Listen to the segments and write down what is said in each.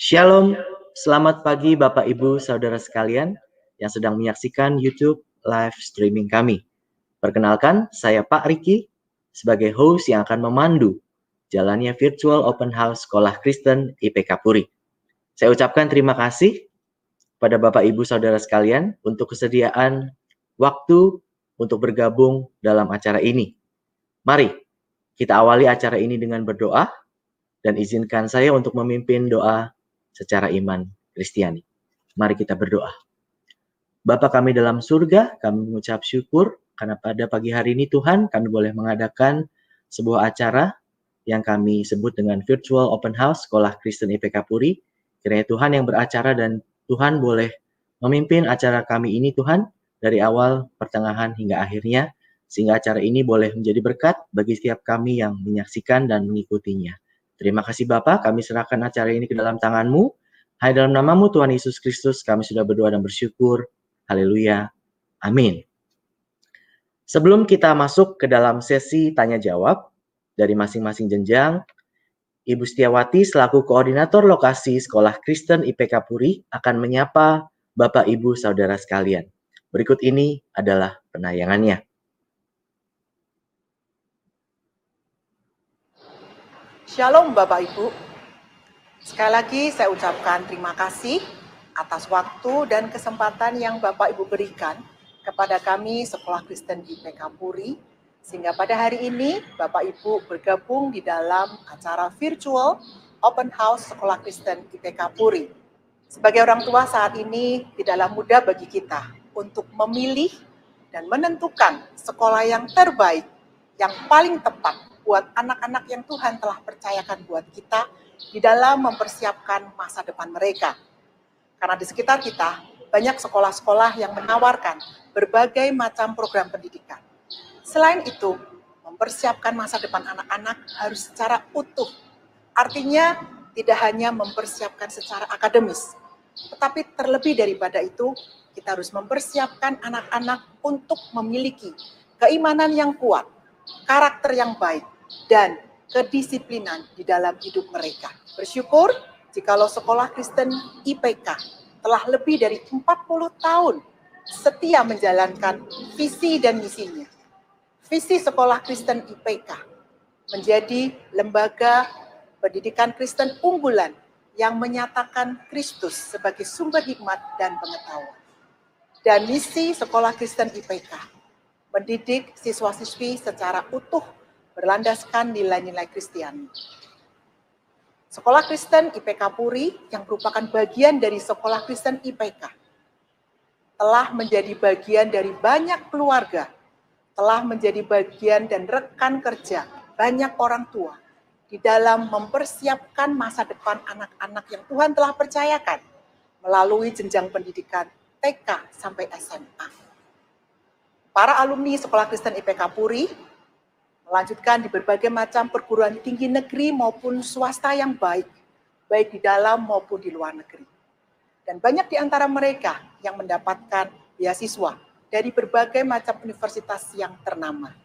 Shalom, selamat pagi Bapak Ibu Saudara sekalian yang sedang menyaksikan YouTube live streaming kami. Perkenalkan, saya Pak Riki sebagai host yang akan memandu jalannya virtual open house Sekolah Kristen IPK Puri. Saya ucapkan terima kasih pada Bapak Ibu Saudara sekalian untuk kesediaan waktu untuk bergabung dalam acara ini. Mari kita awali acara ini dengan berdoa dan izinkan saya untuk memimpin doa secara iman Kristiani. Mari kita berdoa. Bapa kami dalam surga, kami mengucap syukur karena pada pagi hari ini Tuhan kami boleh mengadakan sebuah acara yang kami sebut dengan Virtual Open House Sekolah Kristen IPK Puri. Kiranya Tuhan yang beracara dan Tuhan boleh memimpin acara kami ini Tuhan dari awal, pertengahan hingga akhirnya, sehingga acara ini boleh menjadi berkat bagi setiap kami yang menyaksikan dan mengikutinya. Terima kasih Bapa, kami serahkan acara ini ke dalam tangan-Mu. Hai dalam nama-Mu Tuhan Yesus Kristus, kami sudah berdoa dan bersyukur. Haleluya. Amin. Sebelum kita masuk ke dalam sesi tanya-jawab dari masing-masing jenjang, Ibu Setiawati selaku koordinator lokasi Sekolah Kristen IPK Puri akan menyapa Bapak Ibu Saudara sekalian. Berikut ini adalah penayangannya. Shalom Bapak Ibu. Sekali lagi saya ucapkan terima kasih atas waktu dan kesempatan yang Bapak Ibu berikan kepada kami Sekolah Kristen IPK Puri, sehingga pada hari ini Bapak Ibu bergabung di dalam acara virtual Open House Sekolah Kristen IPK Puri. Sebagai orang tua saat ini tidaklah mudah bagi kita untuk memilih dan menentukan sekolah yang terbaik, yang paling tepat buat anak-anak yang Tuhan telah percayakan buat kita di dalam mempersiapkan masa depan mereka. Karena di sekitar kita banyak sekolah-sekolah yang menawarkan berbagai macam program pendidikan. Selain itu, mempersiapkan masa depan anak-anak harus secara utuh. Artinya tidak hanya mempersiapkan secara akademis, tetapi terlebih daripada itu, kita harus mempersiapkan anak-anak untuk memiliki keimanan yang kuat, karakter yang baik, dan kedisiplinan di dalam hidup mereka. Bersyukur jikalau Sekolah Kristen IPK telah lebih dari 40 tahun setia menjalankan visi dan misinya. Visi Sekolah Kristen IPK menjadi lembaga pendidikan Kristen unggulan yang menyatakan Kristus sebagai sumber hikmat dan pengetahuan. Dan misi Sekolah Kristen IPK mendidik siswa-siswi secara utuh berlandaskan nilai-nilai Kristiani. Sekolah Kristen IPK Puri yang merupakan bagian dari Sekolah Kristen IPK telah menjadi bagian dari banyak keluarga, telah menjadi bagian dan rekan kerja banyak orang tua di dalam mempersiapkan masa depan anak-anak yang Tuhan telah percayakan melalui jenjang pendidikan TK sampai SMA. Para alumni Sekolah Kristen IPK Puri melanjutkan di berbagai macam perguruan tinggi negeri maupun swasta yang baik di dalam maupun di luar negeri. Dan banyak di antara mereka yang mendapatkan beasiswa dari berbagai macam universitas yang ternama.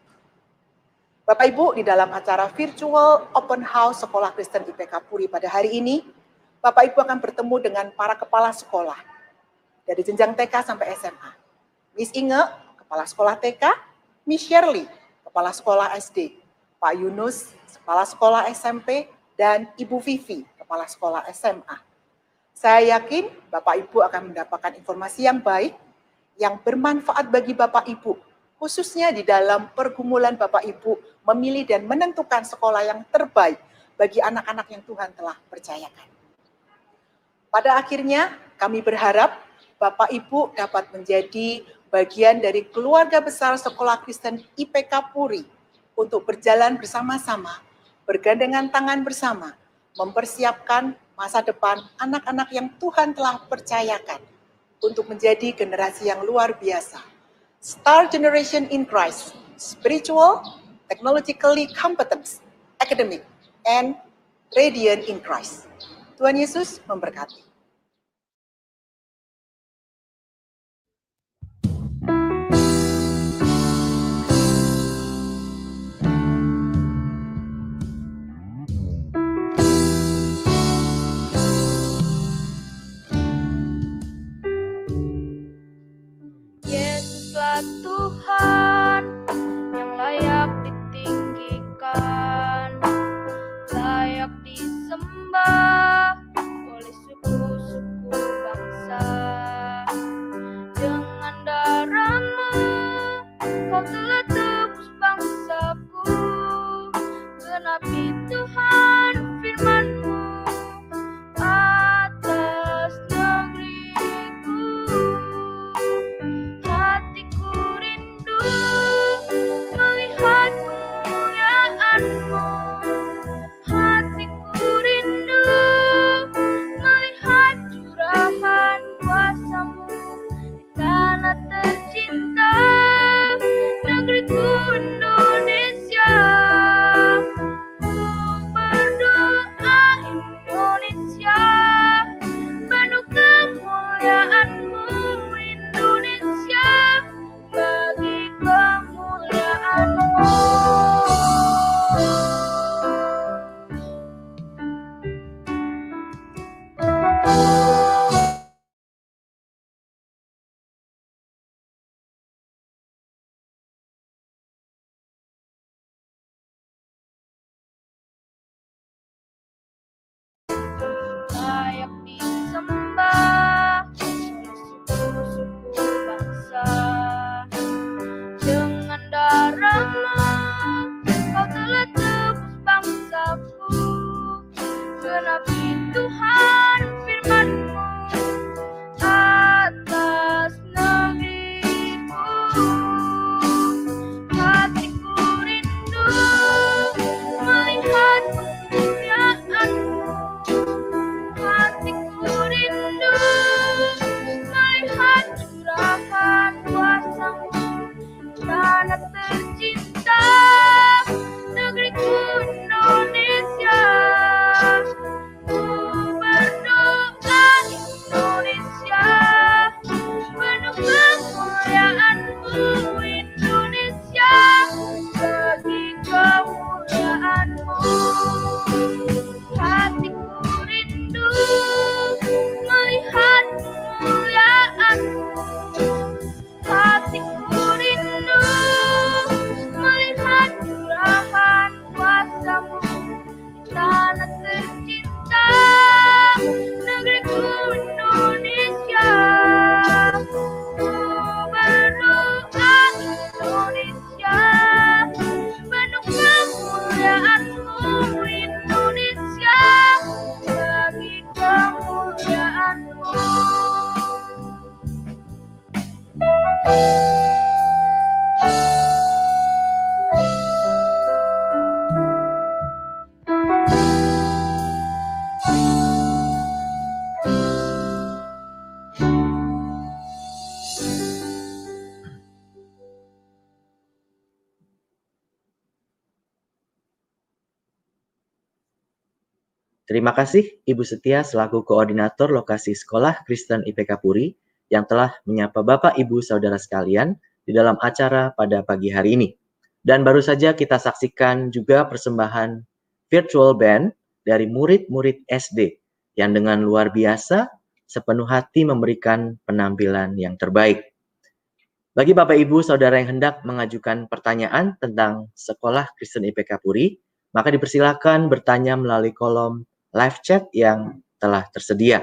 Bapak Ibu, di dalam acara virtual open house Sekolah Kristen IPK Puri pada hari ini, Bapak Ibu akan bertemu dengan para kepala sekolah dari jenjang TK sampai SMA. Miss Inge, Kepala Sekolah TK, Miss Shirley, Kepala Sekolah SD, Pak Yunus, Kepala Sekolah SMP, dan Ibu Vivi, Kepala Sekolah SMA. Saya yakin Bapak Ibu akan mendapatkan informasi yang baik, yang bermanfaat bagi Bapak Ibu, khususnya di dalam pergumulan Bapak Ibu memilih dan menentukan sekolah yang terbaik bagi anak-anak yang Tuhan telah percayakan. Pada akhirnya, Kami berharap Bapak Ibu dapat menjadi bagian dari keluarga besar Sekolah Kristen IPK Puri untuk berjalan bersama-sama, bergandengan tangan bersama, mempersiapkan masa depan anak-anak yang Tuhan telah percayakan untuk menjadi generasi yang luar biasa. Star Generation in Christ, spiritual, technologically competent, academic, and radiant in Christ. Tuhan Yesus memberkati. Yesuslah Tuhan yang layak ditinggikan, layak disembah oleh suku-suku bangsa. Dengan darah-Mu Kau telah tebus bangsaku, genapi Tuhan firman-Mu atas negeriku. Hatiku rindu melihat kemuliaan-Mu, hatiku rindu melihat curahan kuasa-Mu di tanah tercinta, negeriku Indonesia. Ku berdoa Indonesia, penuh kemuliaan-Mu Indonesia, bagi kemuliaan-Mu. Layak disembah oleh suku-suku bangsa. Dengan darah-Mu Kau telah tebus bangsaku, genapi Tuhan firman-Mu atas negeriku. Hatiku rindu melihat kemuliaan-Mu, hatiku rindu melihat curahan kuasa-Mu di tanah tercinta, negeriku Indonesia. Ku berdoa Indonesia, penuh kemuliaan-Mu Indonesia, bagi kemuliaan-Mu. Hatiku rindu melihat kemuliaan-Mu, hatiku rindu melihat curahan kuasa-Mu di tanah tercinta, negeriku Indonesia. Ku berdoa Indonesia, penuh kemuliaan-Mu Indonesia, bagi kemuliaan-Mu. Terima kasih Ibu Setia selaku Koordinator Lokasi Sekolah Kristen IPK Puri yang telah menyapa Bapak Ibu Saudara sekalian di dalam acara pada pagi hari ini. Dan baru saja kita saksikan juga persembahan virtual band dari murid-murid SD yang dengan luar biasa sepenuh hati memberikan penampilan yang terbaik. Bagi Bapak Ibu Saudara yang hendak mengajukan pertanyaan tentang Sekolah Kristen IPK Puri, maka dipersilakan bertanya melalui kolom live chat yang telah tersedia.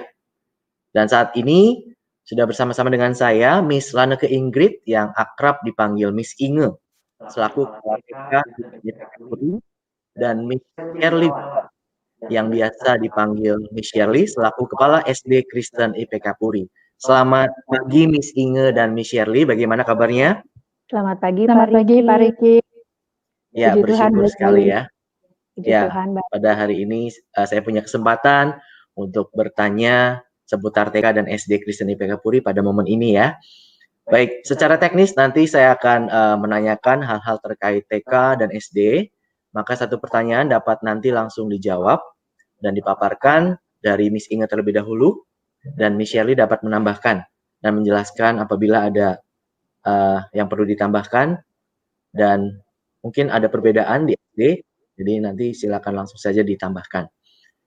Dan saat ini sudah bersama-sama dengan saya Miss Laneke Ingrid yang akrab dipanggil Miss Inge selaku Kepala PK IPK Puri dan Miss Erlin yang biasa dipanggil Miss Shirley selaku Kepala SD Kristen IPK Puri. Selamat pagi Miss Inge dan Miss Shirley, bagaimana kabarnya? Selamat pagi Selamat pagi Pak Riki. Ya, Puji Tuhan bersyukur sekali baik. ya. Puji Ya, Tuhan baik. pada hari ini saya punya kesempatan untuk bertanya seputar TK dan SD Kristen IPK Puri pada momen ini ya. Baik, secara teknis nanti saya akan menanyakan hal-hal terkait TK dan SD. Maka satu pertanyaan dapat nanti langsung dijawab dan dipaparkan dari Miss Inge terlebih dahulu, dan Miss Shirley dapat menambahkan dan menjelaskan apabila ada yang perlu ditambahkan, dan mungkin ada perbedaan di SD, jadi nanti silakan langsung saja ditambahkan.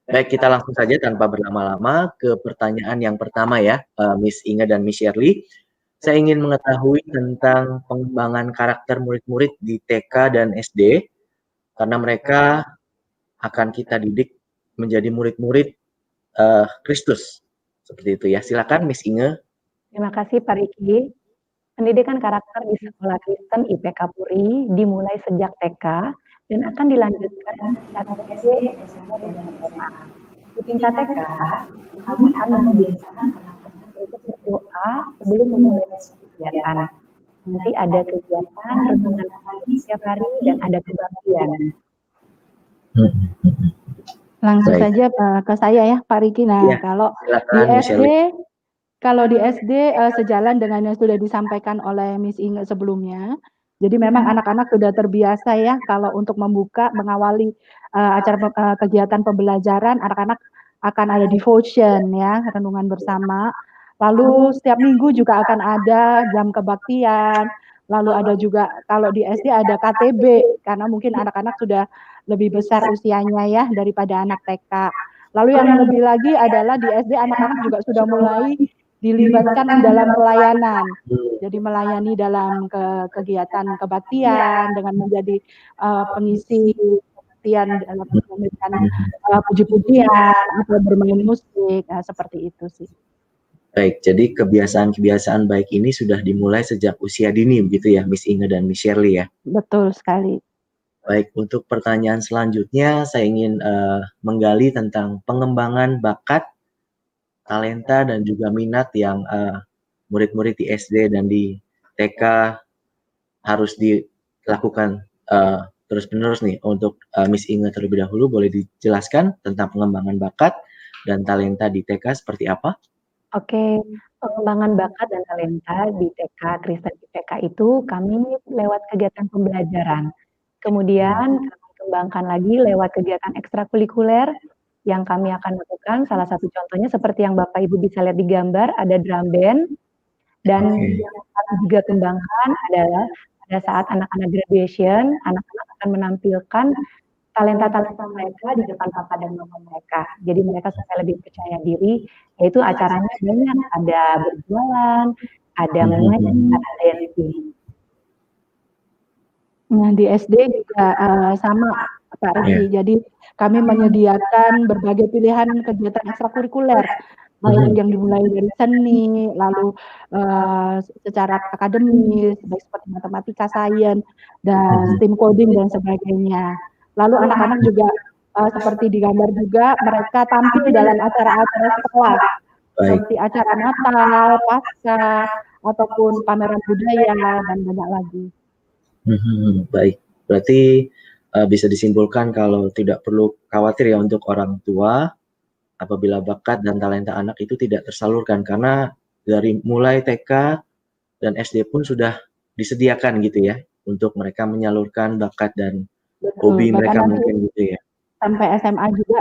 Baik, kita langsung saja tanpa berlama-lama ke pertanyaan yang pertama ya, Miss Inge dan Miss Shirley. Saya ingin mengetahui tentang pengembangan karakter murid-murid di TK dan SD, karena mereka akan kita didik menjadi murid-murid Kristus. Seperti itu ya. Silakan Miss Inge. Terima kasih Pak Riki. Pendidikan karakter di Sekolah Kristen IPK Puri dimulai sejak TK dan akan dilanjutkan tingkat SD, SMP, dan SMA. Di tingkat TK, kami akan membiasakan anak-anak untuk berdoa sebelum memulai kegiatan. Nanti ada kegiatan renungan pagi setiap hari dan ada kebaktian. Langsung Baik. saja ke saya ya Pak Riki. Nah, Ya, kalau silakan di Miss Shirley. Kalau di SD sejalan dengan yang sudah disampaikan oleh Miss Inge sebelumnya. Jadi memang anak-anak sudah terbiasa ya kalau untuk mengawali acara kegiatan pembelajaran, anak-anak akan ada devotion ya, renungan bersama. Lalu setiap minggu juga akan ada jam kebaktian. Lalu ada juga kalau di SD ada KTB karena mungkin anak-anak sudah lebih besar usianya ya daripada anak TK. Lalu yang lebih lagi adalah di SD anak-anak juga sudah mulai dilibatkan dalam pelayanan. Jadi melayani dalam kegiatan kebaktian dengan menjadi pengisi kebaktian dalam memberikan puji-pujian atau bermain musik, seperti itu sih. Baik, jadi kebiasaan-kebiasaan baik ini sudah dimulai sejak usia dini begitu ya, Miss Inge dan Miss Shirley ya. Betul sekali. Baik, untuk pertanyaan selanjutnya saya ingin menggali tentang pengembangan bakat, talenta dan juga minat yang murid-murid di SD dan di TK harus dilakukan terus-menerus nih. Untuk Miss Inge terlebih dahulu, boleh dijelaskan tentang pengembangan bakat dan talenta di TK seperti apa? Oke, pengembangan bakat dan talenta di TK Kristen IPK itu kami lewat kegiatan pembelajaran. Kemudian kami kembangkan lagi lewat kegiatan ekstrakurikuler yang kami akan lakukan. Salah satu contohnya seperti yang Bapak Ibu bisa lihat di gambar, ada drum band. Dan yang kami juga kembangkan adalah pada saat anak-anak graduation, anak-anak akan menampilkan talenta-talenta mereka di depan papa dan mama mereka. Jadi mereka supaya lebih percaya diri, yaitu acaranya banyak, ada berjualan, ada menyanyi, ada dancing. Nah, di SD juga sama Pak Riki. Jadi kami menyediakan berbagai pilihan kegiatan ekstrakurikuler, baik yang dimulai dari seni, lalu secara akademis, baik seperti matematika, sains, dan STEM coding dan sebagainya. Lalu anak-anak juga seperti di gambar juga mereka tampil dalam acara-acara sekolah, seperti acara Natal, Paskah, ataupun pameran budaya dan banyak lagi. Baik, berarti bisa disimpulkan kalau tidak perlu khawatir ya untuk orang tua apabila bakat dan talenta anak itu tidak tersalurkan, karena dari mulai TK dan SD pun sudah disediakan gitu ya untuk mereka menyalurkan bakat dan hobi mereka mungkin gitu ya. Sampai SMA juga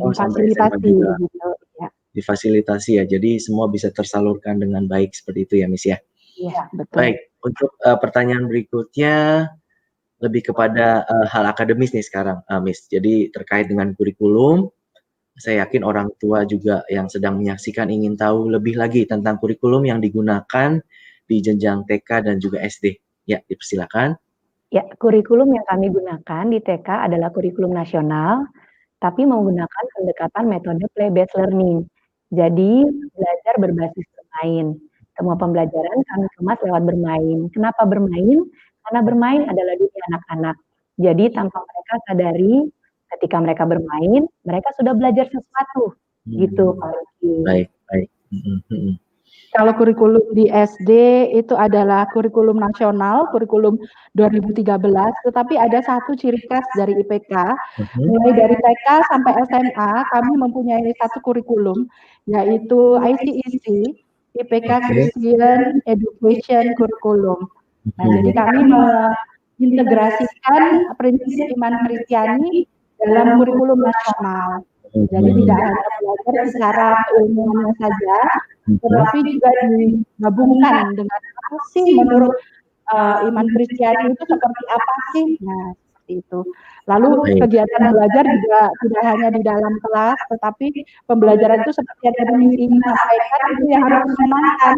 difasilitasi gitu ya. Difasilitasi ya, jadi semua bisa tersalurkan dengan baik seperti itu ya Miss ya. Iya, betul. Baik, untuk pertanyaan berikutnya lebih kepada hal akademis nih sekarang, Miss. Jadi terkait dengan kurikulum, saya yakin orang tua juga yang sedang menyaksikan ingin tahu lebih lagi tentang kurikulum yang digunakan di jenjang TK dan juga SD. Ya, dipersilakan. Ya, kurikulum yang kami gunakan di TK adalah kurikulum nasional, tapi menggunakan pendekatan metode play-based learning. Jadi, belajar berbasis bermain. Semua pembelajaran kami kemas lewat bermain. Kenapa bermain? Karena bermain adalah dunia anak-anak. Jadi, tanpa mereka sadari, Ketika mereka bermain, mereka sudah belajar sesuatu, gitu Pak Riki. Baik, baik. Kalau kurikulum di SD itu adalah kurikulum nasional, kurikulum 2013, tetapi ada satu ciri khas dari IPK, mulai dari TK sampai SMA, kami mempunyai satu kurikulum, yaitu ICEC, IPK Christian Education Curriculum. Nah, jadi kami mengintegrasikan prinsip iman Kristiani dalam kurikulum nasional. Jadi tidak hanya belajar secara keilmuannya saja, tetapi juga digabungkan dengan apa sih menurut iman Kristiani itu seperti apa sih? Nah, seperti itu. Lalu kegiatan belajar juga tidak hanya di dalam kelas, tetapi pembelajaran itu seperti yang tadi Miss Inge sampaikan itu yang harus menyenangkan.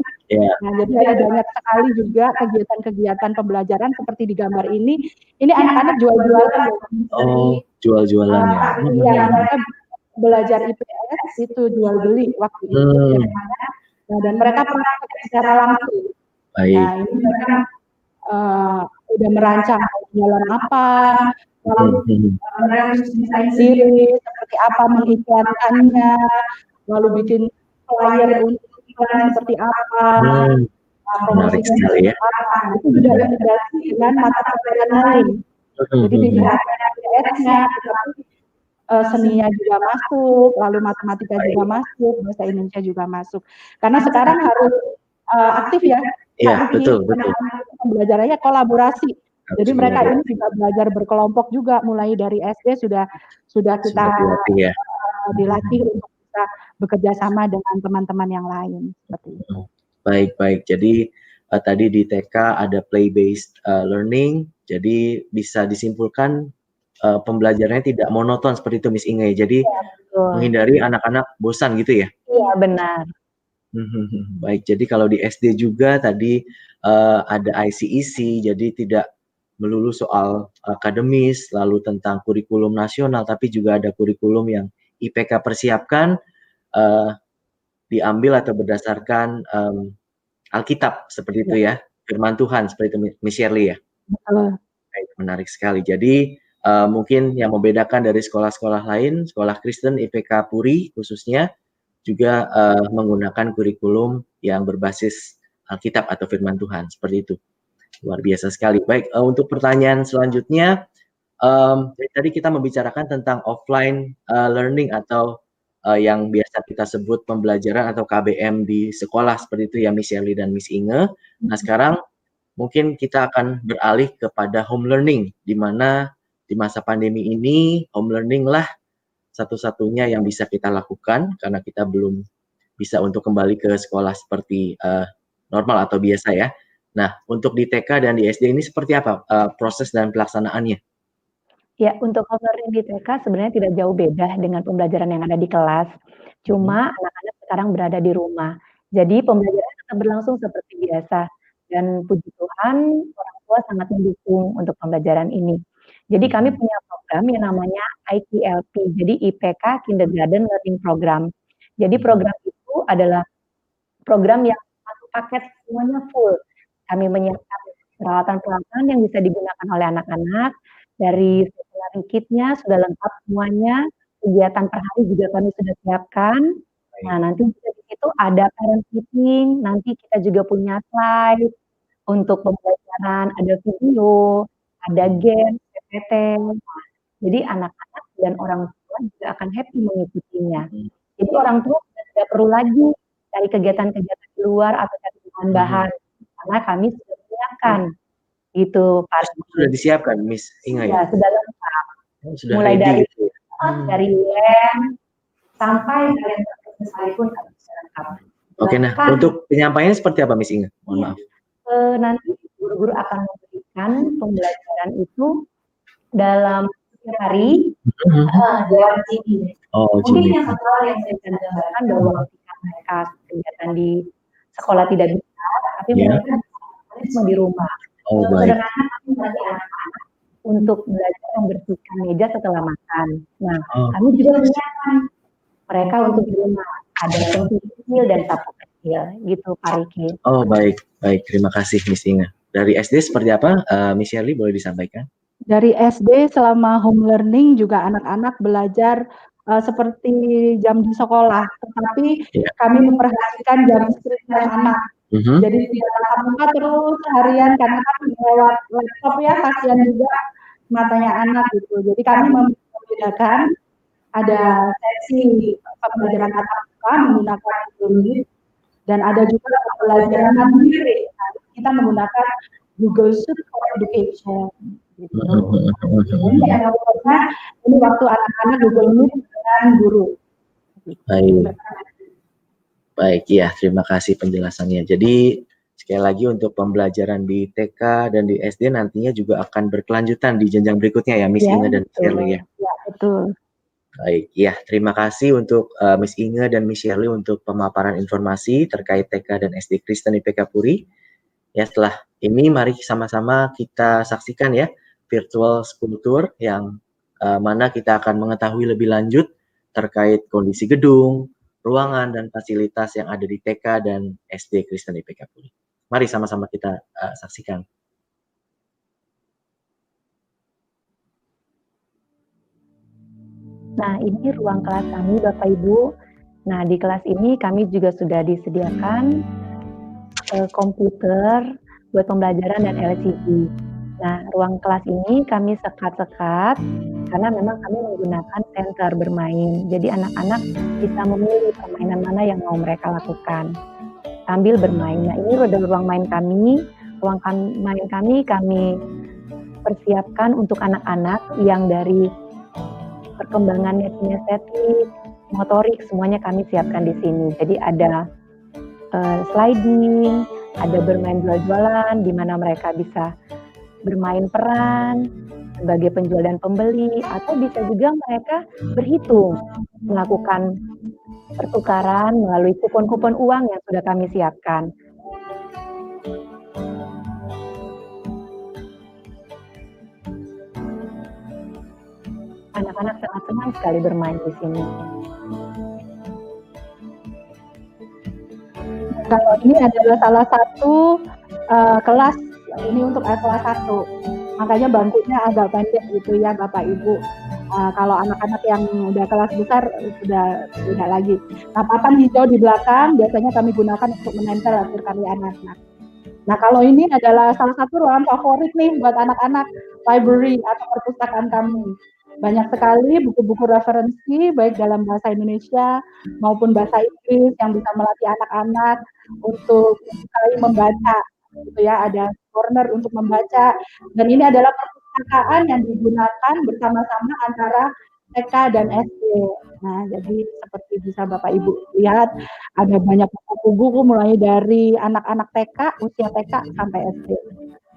Nah, jadi ada banyak sekali juga kegiatan-kegiatan pembelajaran seperti di gambar ini. Ini anak-anak jual-jualan. Oh, jual-jualan ya. Iya, mereka belajar IPS itu jual beli waktu itu. Nah, dan mereka praktek secara langsung. Nah, ini mereka udah merancang jualan apa, lalu mereka desain sendiri seperti apa mengiklankannya, lalu bikin flyer untuk iklan seperti apa, promosinya seperti apa. Itu sudah integrasi dengan mata pelajaran lain. Jadi tidak hanya IPS-nya, tetapi seninya juga masuk, lalu matematika juga masuk, bahasa Indonesia juga masuk. Karena sekarang harus aktif ya. Iya, betul. Pembelajarannya kolaborasi. Jadi mereka ini juga belajar berkelompok juga, mulai dari SD sudah kita dilatih untuk bisa bekerja sama dengan teman-teman yang lain. Seperti itu. Baik. Jadi tadi di TK ada play-based learning, jadi bisa disimpulkan pembelajarannya tidak monoton seperti itu Miss Inge. Jadi menghindari anak-anak bosan gitu ya? Iya, benar. Baik, jadi kalau di SD juga tadi ada ICEC, jadi tidak melulu soal akademis, lalu tentang kurikulum nasional, tapi juga ada kurikulum yang IPK persiapkan, diambil atau berdasarkan Alkitab, seperti itu ya, firman Tuhan, seperti itu Miss Shirley ya? Baik, menarik sekali. Jadi mungkin yang membedakan dari sekolah-sekolah lain, sekolah Kristen IPK Puri khususnya, juga menggunakan kurikulum yang berbasis Alkitab atau firman Tuhan, seperti itu. Luar biasa sekali. Baik, untuk pertanyaan selanjutnya, tadi kita membicarakan tentang offline learning atau yang biasa kita sebut pembelajaran atau KBM di sekolah, seperti itu ya Miss Shirley dan Miss Inge. Nah, sekarang mungkin kita akan beralih kepada home learning, di mana di masa pandemi ini home learning lah satu-satunya yang bisa kita lakukan karena kita belum bisa untuk kembali ke sekolah seperti normal atau biasa ya. Nah, untuk di TK dan di SD ini seperti apa proses dan pelaksanaannya? Ya, untuk home learning di TK sebenarnya tidak jauh beda dengan pembelajaran yang ada di kelas. Cuma anak-anak sekarang berada di rumah. Jadi pembelajaran tetap berlangsung seperti biasa. Dan puji Tuhan, orang tua sangat mendukung untuk pembelajaran ini. Jadi kami punya program yang namanya IKLP, jadi IPK Kindergarten Learning Program. Jadi program itu adalah program yang satu paket semuanya full. Kami menyiapkan peralatan-peralatan yang bisa digunakan oleh anak-anak, dari stationery kit-nya sudah lengkap semuanya, kegiatan per hari juga kami sudah siapkan. Nah, nanti di situ ada parent meeting, nanti kita juga punya slide untuk pembelajaran, ada video, ada game, PPT. Jadi anak-anak dan orang tua juga akan happy mengikutinya. Jadi orang tua tidak perlu lagi cari kegiatan-kegiatan di luar atau cari bahan-bahan, karena kami sudah menyiapkan. Gitu, Pak. Sudah disiapkan, Miss Inge ya? Sudah lengkap. Sudah mulai ready, dari gitu. dari lem sampai kalian sekalipun kami bisa lengkap. Oke, nah untuk penyampaiannya seperti apa Miss Inge? Mohon maaf. Nanti guru-guru akan memberikan pembelajaran itu dalam setiap hari lewat sini. Mungkin yang satu hal yang saya bisa gambarkan bahwa ketika mereka kegiatan di sekolah tidak bisa, tapi mereka semua di rumah. Sederhana kami melatih anak-anak untuk belajar membersihkan meja setelah makan. Nah, kami juga menyiapkan mereka untuk di rumah. Ada pensil kecil dan sapu kecil, gitu Pak Riki. Oh baik, terima kasih Miss Inge. Dari SD seperti apa, Miss Shirley boleh disampaikan? Dari SD selama home learning juga anak-anak belajar seperti jam di sekolah, tetapi Ya. kami memperhatikan jam screen time anak. Jadi tidak tatap muka terus seharian karena kan lewat laptop ya, kasihan juga matanya anak gitu. Jadi kami membedakan ada sesi pembelajaran tatap muka menggunakan Google Meet dan ada juga pembelajaran mandiri. Nah, kita menggunakan Google Suite for Education. Gitu. Jadi yang pokoknya ini waktu anak-anak Google Meet dengan guru. Baik. Baik, ya, terima kasih penjelasannya. Jadi sekali lagi untuk pembelajaran di TK dan di SD nantinya juga akan berkelanjutan di jenjang berikutnya ya, Miss Ya, Inge dan Shirley ya. Ya, betul. Baik, ya, terima kasih untuk Miss Inge dan Miss Shirley untuk pemaparan informasi terkait TK dan SD Kristen IPK Puri. Ya, setelah ini mari sama-sama kita saksikan ya virtual school tour yang mana kita akan mengetahui lebih lanjut terkait kondisi gedung, ruangan, dan fasilitas yang ada di TK dan SD Kristen IPK Puri. Mari sama-sama kita saksikan. Nah, ini ruang kelas kami, Bapak Ibu. Nah, di kelas ini kami juga sudah disediakan komputer buat pembelajaran dan LCD. Nah, ruang kelas ini kami sekat-sekat karena memang kami menggunakan center bermain. Jadi anak-anak bisa memilih permainan mana yang mau mereka lakukan sambil bermain. Nah, ini adalah ruang main kami. Ruang main kami persiapkan untuk anak-anak yang dari perkembangannya kinestetik, motorik, semuanya kami siapkan di sini. Jadi ada sliding, ada bermain jual-jualan, di mana mereka bisa bermain peran sebagai penjual dan pembeli, atau bisa juga mereka berhitung, melakukan pertukaran melalui kupon-kupon uang yang sudah kami siapkan. Anak-anak sangat senang sekali bermain di sini. Kalau ini adalah salah satu kelas, ini untuk kelas 1. Makanya bangkunya agak pendek gitu ya Bapak Ibu. Kalau anak-anak yang udah kelas besar sudah tidak lagi. Nah, papan hijau di belakang biasanya kami gunakan untuk menempel hasil karya anak-anak. Nah, kalau ini adalah salah satu ruangan favorit nih buat anak-anak, library atau perpustakaan kami. Banyak sekali buku-buku referensi baik dalam bahasa Indonesia maupun bahasa Inggris yang bisa melatih anak-anak untuk sekali membaca. Gitu ya, ada corner untuk membaca. Dan ini adalah perpustakaan yang digunakan bersama-sama antara TK dan SD. Nah, jadi seperti bisa Bapak Ibu lihat ada banyak buku-buku mulai dari anak-anak TK, usia TK sampai SD.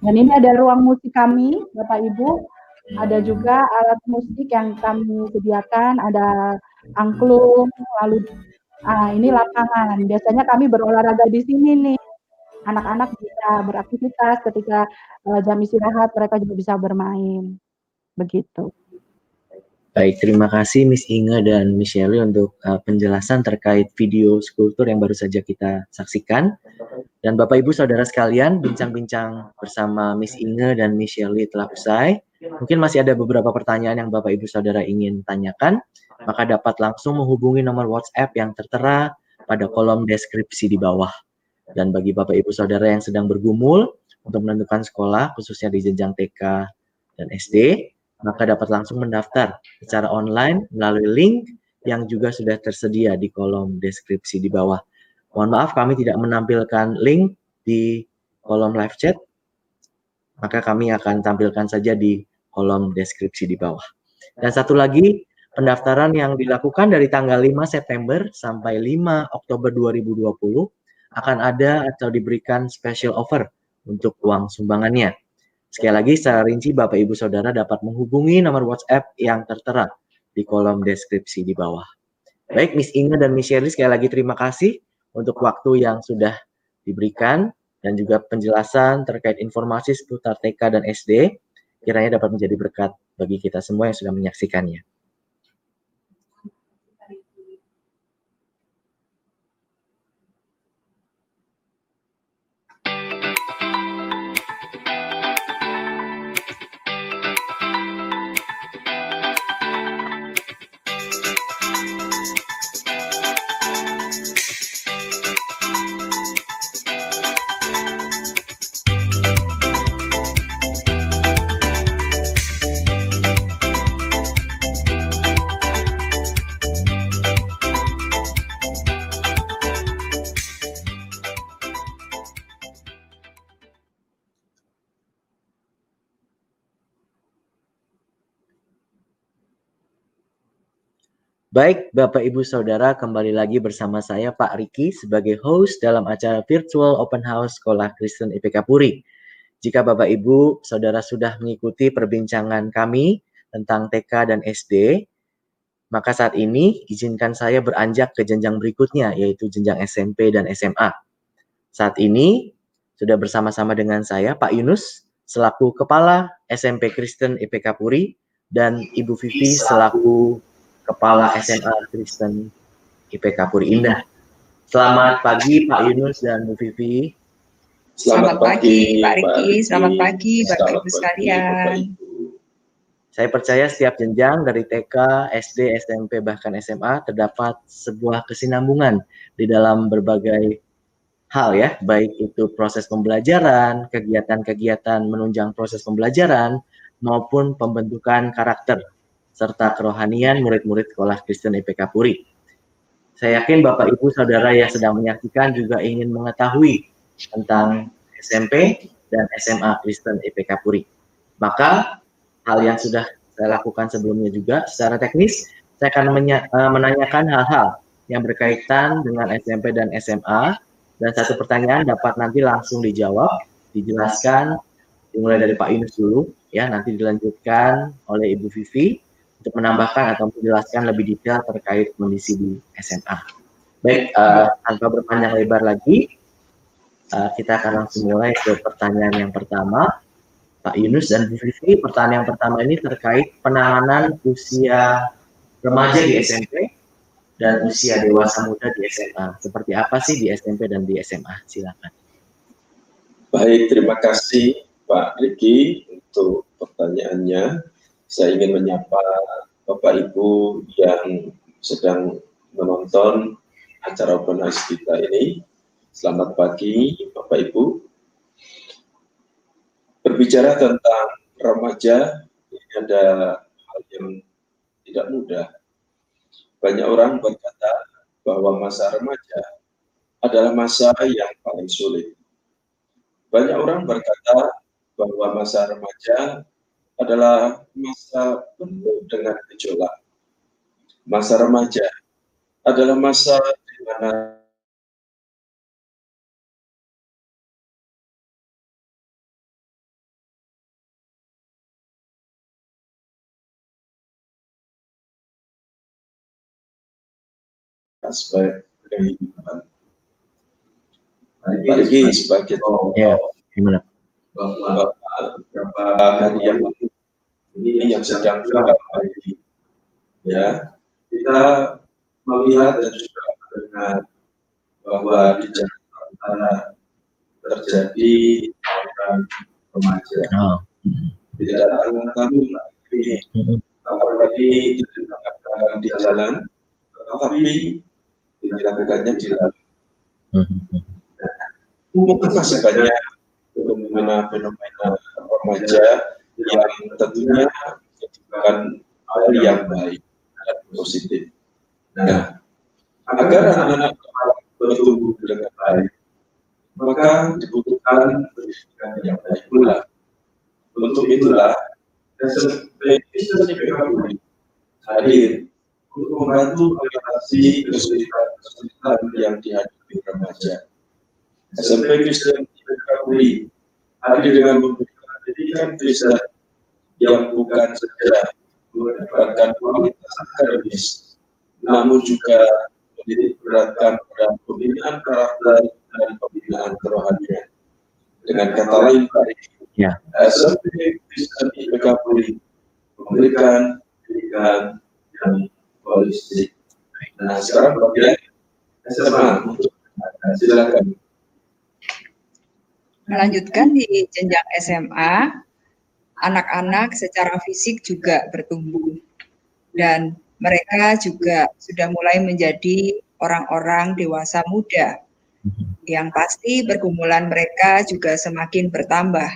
Dan ini ada ruang musik kami, Bapak Ibu. Ada juga alat musik yang kami sediakan, ada angklung, lalu ini lapangan. Biasanya kami berolahraga di sini nih. Anak-anak bisa beraktivitas ketika jam istirahat, mereka juga bisa bermain. Begitu. Baik, terima kasih Miss Inge dan Miss Shirley untuk penjelasan terkait video school tour yang baru saja kita saksikan. Dan Bapak Ibu Saudara sekalian, bincang-bincang bersama Miss Inge dan Miss Shirley telah usai. Mungkin masih ada beberapa pertanyaan yang Bapak Ibu Saudara ingin tanyakan, maka dapat langsung menghubungi nomor WhatsApp yang tertera pada kolom deskripsi di bawah. Dan bagi Bapak Ibu Saudara yang sedang bergumul untuk menentukan sekolah, khususnya di jenjang TK dan SD, maka dapat langsung mendaftar secara online melalui link yang juga sudah tersedia di kolom deskripsi di bawah. Mohon maaf kami tidak menampilkan link di kolom live chat, maka kami akan tampilkan saja di kolom deskripsi di bawah. Dan satu lagi, pendaftaran yang dilakukan dari tanggal 5 September sampai 5 Oktober 2020 akan ada atau diberikan special offer untuk uang sumbangannya. Sekali lagi, secara rinci Bapak Ibu Saudara dapat menghubungi nomor WhatsApp yang tertera di kolom deskripsi di bawah. Baik, Miss Inge dan Miss Shirley, sekali lagi terima kasih untuk waktu yang sudah diberikan dan juga penjelasan terkait informasi seputar TK dan SD, kiranya dapat menjadi berkat bagi kita semua yang sudah menyaksikannya. Baik, Bapak Ibu Saudara, kembali lagi bersama saya Pak Riki sebagai host dalam acara Virtual Open House Sekolah Kristen IPK Puri. Jika Bapak Ibu Saudara sudah mengikuti perbincangan kami tentang TK dan SD, maka saat ini izinkan saya beranjak ke jenjang berikutnya, yaitu jenjang SMP dan SMA. Saat ini sudah bersama-sama dengan saya Pak Yunus selaku Kepala SMP Kristen IPK Puri dan Ibu Vivi selaku Kepala SMA Kristen IPK Puri Indah. Selamat pagi Pak Yunus dan Bu Vivi. Selamat pagi Pak Riki, selamat pagi Bapak Ibu sekalian. Saya percaya setiap jenjang dari TK, SD, SMP, bahkan SMA terdapat sebuah kesinambungan di dalam berbagai hal ya, baik itu proses pembelajaran, kegiatan-kegiatan menunjang proses pembelajaran, maupun pembentukan karakter, serta kerohanian murid-murid sekolah Kristen IPK Puri. Saya yakin Bapak Ibu Saudara yang sedang menyaksikan juga ingin mengetahui tentang SMP dan SMA Kristen IPK Puri. Maka hal yang sudah saya lakukan sebelumnya juga secara teknis, saya akan menanyakan hal-hal yang berkaitan dengan SMP dan SMA, dan satu pertanyaan dapat nanti langsung dijawab, dijelaskan, dimulai dari Pak Yunus dulu, ya, nanti dilanjutkan oleh Ibu Vivi untuk menambahkan atau menjelaskan lebih detail terkait kondisi di SMA. Baik, tanpa berpanjang lebar lagi, kita akan langsung mulai ke pertanyaan yang pertama. Pak Yunus dan Bu Vivi, pertanyaan pertama ini terkait penanganan usia remaja di SMP dan usia dewasa muda di SMA. Seperti apa sih di SMP dan di SMA? Silakan. Baik, terima kasih Pak Riki untuk pertanyaannya. Saya ingin menyapa Bapak Ibu yang sedang menonton acara Open House kita ini. Selamat pagi Bapak Ibu. Berbicara tentang remaja, ini ada hal yang tidak mudah. Banyak orang berkata bahwa masa remaja adalah masa yang paling sulit. Banyak orang berkata bahwa masa remaja adalah masa penuh dengan gejolak. Masa remaja adalah masa di mana aspek kehidupan. Lagi sebagai Gimana? beberapa hari yang lalu ini yang sedang terjadi, ya, kita melihat dan juga mendengar bahwa di Jakarta Utara terjadi tawuran remaja. Tidak ada kami ini, apalagi dilakukan di jalan, tetapi dilakukannya di dalam. Mungkin masih banyak fenomena remaja yang tentunya menyebabkan hal yang baik dan positif. Nah, agar anak-anak bertumbuh dengan baik, maka dibutuhkan pendidikan yang baik pula. Untuk itulah, SMP Kristen IPK Puri hadir untuk membantu mengatasi kesulitan yang dihadapi remaja. SMP Kristen IPK Puri hadir dengan memberikan pendidikan Kristen yang bukan saja mendapatkan kualitas akademis, namun juga menitik beratkan pada pembinaan karakter dan pembinaan kerohanian. Dengan kata lain, SMP Kristen IPK Puri memberikan pendidikan yang holistik. Nah, sekarang bagian SMA untuk silakan. Melanjutkan di jenjang SMA, anak-anak secara fisik juga bertumbuh dan mereka juga sudah mulai menjadi orang-orang dewasa muda. Yang pasti pergumulan mereka juga semakin bertambah.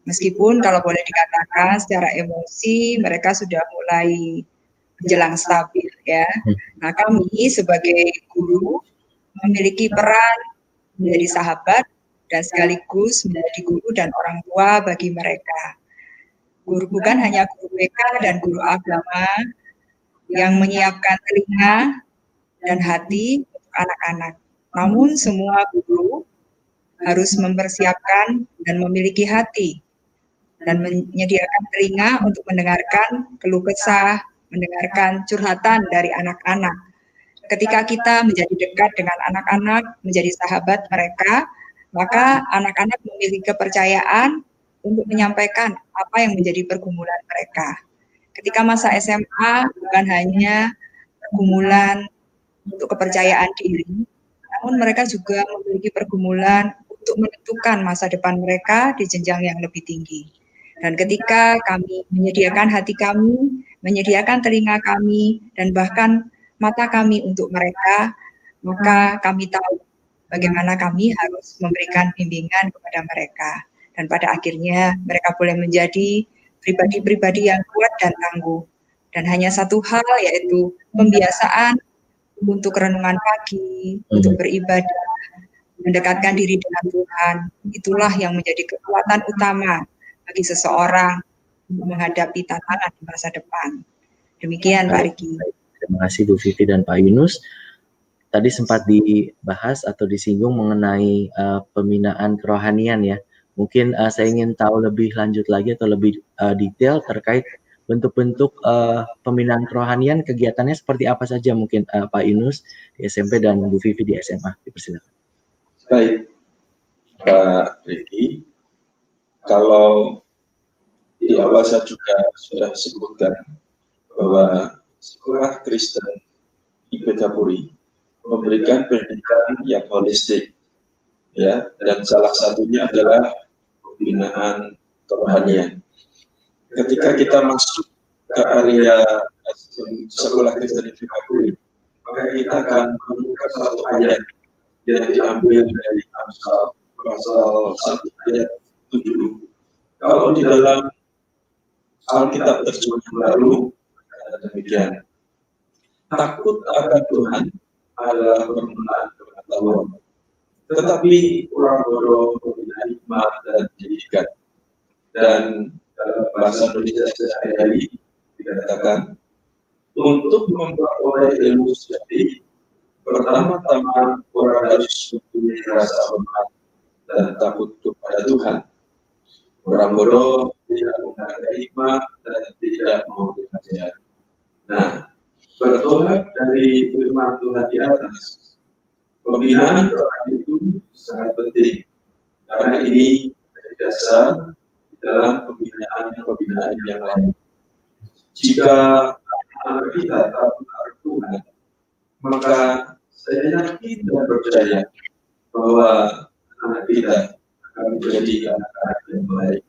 Meskipun kalau boleh dikatakan secara emosi mereka sudah mulai menjelang stabil ya. Nah, kami sebagai guru memiliki peran menjadi sahabat dan sekaligus menjadi guru dan orang tua bagi mereka. Guru bukan hanya guru BK dan guru agama yang menyiapkan telinga dan hati untuk anak-anak. Namun semua guru harus mempersiapkan dan memiliki hati dan menyediakan telinga untuk mendengarkan keluh kesah, mendengarkan curhatan dari anak-anak. Ketika kita menjadi dekat dengan anak-anak, menjadi sahabat mereka, maka anak-anak memiliki kepercayaan untuk menyampaikan apa yang menjadi pergumulan mereka. Ketika masa SMA bukan hanya pergumulan untuk kepercayaan diri, namun mereka juga memiliki pergumulan untuk menentukan masa depan mereka di jenjang yang lebih tinggi. Dan ketika kami menyediakan hati kami, menyediakan telinga kami, dan bahkan mata kami untuk mereka, maka kami tahu bagaimana kami harus memberikan bimbingan kepada mereka. Dan pada akhirnya mereka boleh menjadi pribadi-pribadi yang kuat dan tangguh. Dan hanya satu hal, yaitu pembiasaan untuk renungan pagi, untuk beribadah, mendekatkan diri dengan Tuhan. Itulah yang menjadi kekuatan utama bagi seseorang untuk menghadapi tantangan di masa depan. Demikian Pak Riki. Terima kasih Bu Vivi dan Pak Yunus. Tadi sempat dibahas atau disinggung mengenai pembinaan kerohanian ya. Mungkin saya ingin tahu lebih lanjut lagi atau lebih detail terkait bentuk-bentuk pembinaan kerohanian, kegiatannya seperti apa saja mungkin Pak Yunus di SMP dan Bu Vivi di SMA. Dipersilakan. Baik, Pak Riki. Kalau di awal saya juga sudah sebutkan bahwa sekolah Kristen IPK Puri memberikan pendidikan yang holistik, ya, dan salah satunya adalah pembinaan kerohanian. Ketika kita masuk ke area sekolah Kristen IPK Puri, maka kita akan menemukan satu ayat yang diambil dari Amsal pasal 1 ayat 7. Kalau di dalam Alkitab terjemahan baru demikian, takut akan Tuhan adalah permulaan pengetahuan, tetapi orang bodoh membina hikmat dan pendidikan. Dan dalam bahasa Indonesia sehari-hari dikatakan, untuk memperoleh ilmu sejati, pertama-tama orang harus mempunyai rasa hormat dan takut kepada Tuhan. Orang bodoh tidak menghargai hikmat dan tidak mau belajar. Nah, bertolak dari firman Tuhan di atas, pembinaan orang itu sangat penting, karena ini menjadi dasar dalam pembinaan yang lain. Jika anak kita takut akan Tuhan, maka saya yakin dan percaya bahwa anak kita akan menjadi anak-anak yang baik.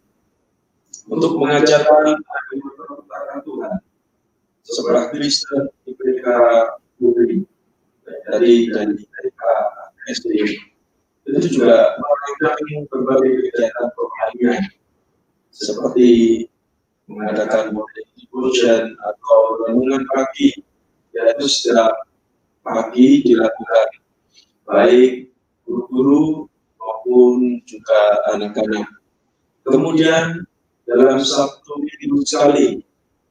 Untuk mengajarkan akan Tuhan, sekolah Kristen IPK Puri dari IPK SD itu juga melakukan berbagai kegiatan kerohanian seperti mengadakan morning devotion atau renungan pagi, yaitu setiap pagi dilakukan baik guru-guru maupun juga anak-anak. Kemudian dalam Sabtu Minggu sekali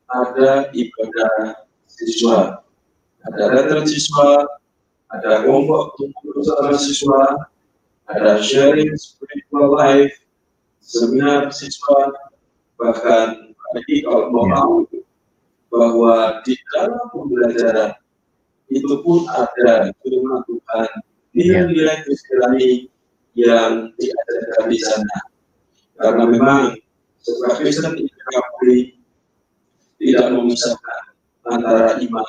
ada ibadah siswa, ada retret siswa, ada kelompok tumbuh bersama siswa, ada sharing spiritual life, seminar siswa, bahkan lagi kalau mau tahu bahwa di dalam pembelajaran itu pun ada firman Tuhan, nilai-nilai Kristiani yang diajarkan di sana. Karena memang sekolah Kristen IPK Puri tidak memisahkan antara iman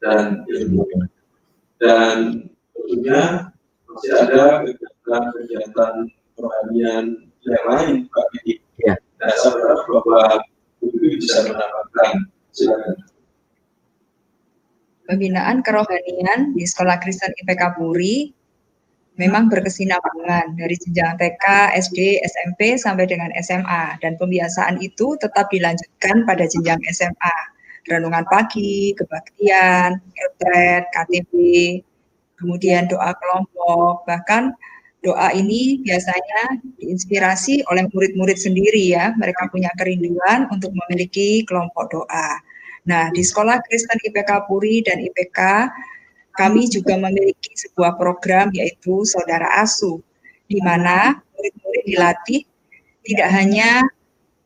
dan ilmu. Dan tentunya masih ada kegiatan kerohanian yang lain, Pak Didi. Ya. Dan saya berharap bahwa itu bisa menambahkan. Silakan. Pembinaan kerohanian di Sekolah Kristen IPK Puri memang berkesinambungan dari jenjang TK, SD, SMP sampai dengan SMA, dan pembiasaan itu tetap dilanjutkan pada jenjang SMA. Renungan pagi, kebaktian, retret, KTB, kemudian doa kelompok, bahkan doa ini biasanya diinspirasi oleh murid-murid sendiri ya, mereka punya kerinduan untuk memiliki kelompok doa. Nah, di Sekolah Kristen IPK Puri dan IPK, kami juga memiliki sebuah program yaitu Saudara Asuh, di mana murid-murid dilatih tidak hanya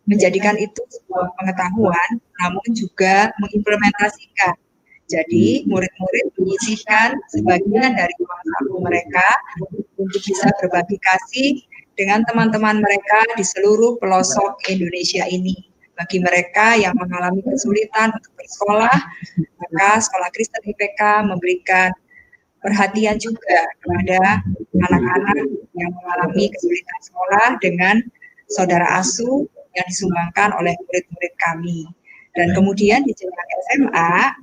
menjadikan itu sebuah pengetahuan, namun juga mengimplementasikan. Jadi, murid-murid menyisihkan sebagian dari uang saku mereka untuk bisa berbagi kasih dengan teman-teman mereka di seluruh pelosok Indonesia ini. Bagi mereka yang mengalami kesulitan untuk bersekolah, maka Sekolah Kristen IPK memberikan perhatian juga kepada anak-anak yang mengalami kesulitan sekolah dengan Saudara Asuh yang disumbangkan oleh murid-murid kami. Dan kemudian di jenjang SMA,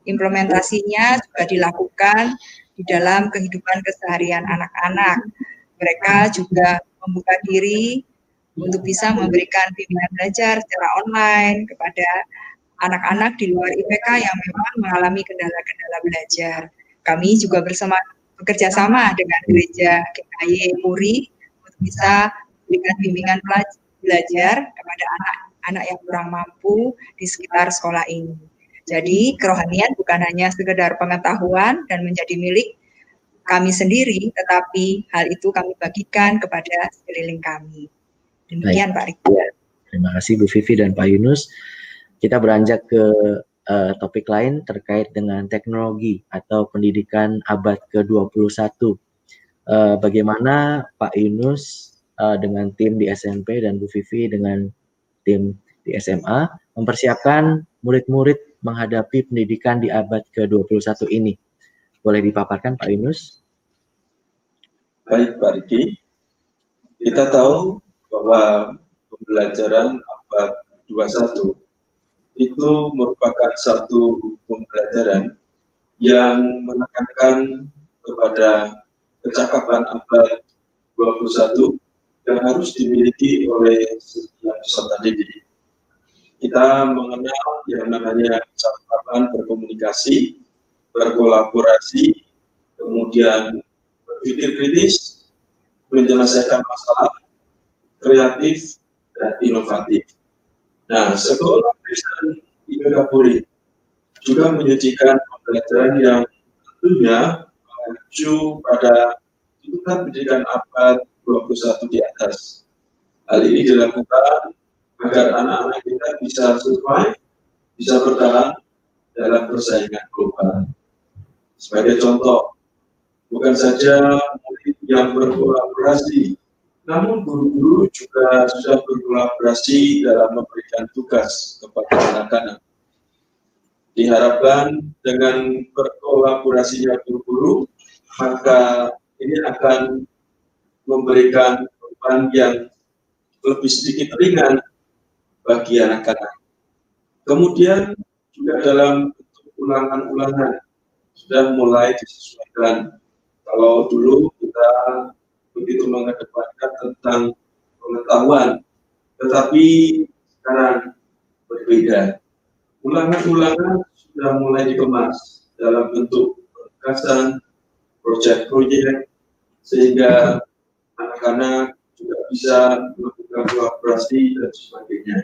implementasinya juga dilakukan di dalam kehidupan keseharian anak-anak. Mereka juga membuka diri untuk bisa memberikan bimbingan belajar secara online kepada anak-anak di luar IPK yang memang mengalami kendala-kendala belajar. Kami juga bekerja sama dengan gereja GKY Puri untuk bisa memberikan bimbingan belajar kepada anak-anak yang kurang mampu di sekitar sekolah ini. Jadi kerohanian bukan hanya sekedar pengetahuan dan menjadi milik kami sendiri, tetapi hal itu kami bagikan kepada sekeliling kami. Demikian Pak Riki. Terima kasih Bu Vivi dan Pak Yunus. Kita beranjak ke topik lain terkait dengan teknologi atau pendidikan abad ke-21. Bagaimana Pak Yunus dengan tim di SMP dan Bu Vivi dengan tim di SMA mempersiapkan murid-murid menghadapi pendidikan di abad ke-21 ini. Boleh dipaparkan Pak Yunus? Baik Pak Riki, kita tahu bahwa pembelajaran abad 21 itu merupakan satu pembelajaran yang menekankan kepada kecakapan abad 21 yang harus dimiliki oleh setiap peserta didik. Kita mengenal yang namanya kecakapan berkomunikasi, berkolaborasi, kemudian berpikir kritis, menyelesaikan masalah, kreatif, dan inovatif. Nah, Sekolah Kristen IPK Puri juga menyajikan pembelajaran yang tentunya mengacu pada tuntutan pendidikan abad 21 di atas. Hal ini dilakukan agar anak-anak kita bisa survive, bisa bertahan dalam persaingan global. Sebagai contoh, bukan saja murid yang berkolaborasi, namun guru-guru juga sudah berkolaborasi dalam memberikan tugas kepada anak-anak. Diharapkan dengan berkolaborasinya guru-guru, maka ini akan memberikan beban yang lebih sedikit ringan bagi anak-anak. Kemudian juga dalam bentuk ulangan-ulangan sudah mulai disesuaikan. Kalau dulu kita begitu mengedepankan tentang pengetahuan, tetapi sekarang berbeda. Ulangan-ulangan sudah mulai dikemas dalam bentuk gagasan, proyek-proyek, sehingga anak-anak juga bisa melakukan kolaborasi dan sebagainya.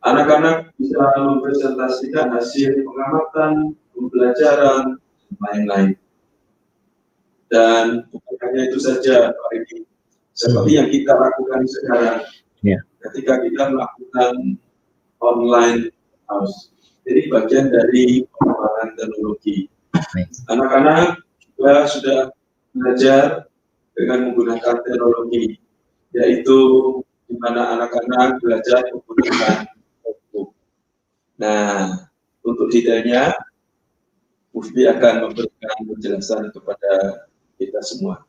Anak-anak bisa mempresentasikan hasil pengamatan, pembelajaran, dan lain-lain. Dan bukan hanya itu saja, Pak Riki. Seperti yang kita lakukan sekarang, ketika kita melakukan online house. Jadi bagian dari pengembangan teknologi. Anak-anak juga sudah belajar dengan menggunakan teknologi, yaitu di mana anak-anak belajar menggunakan notebook. Nah, untuk detailnya, Bu Vivi akan memberikan penjelasan kepada kita semua.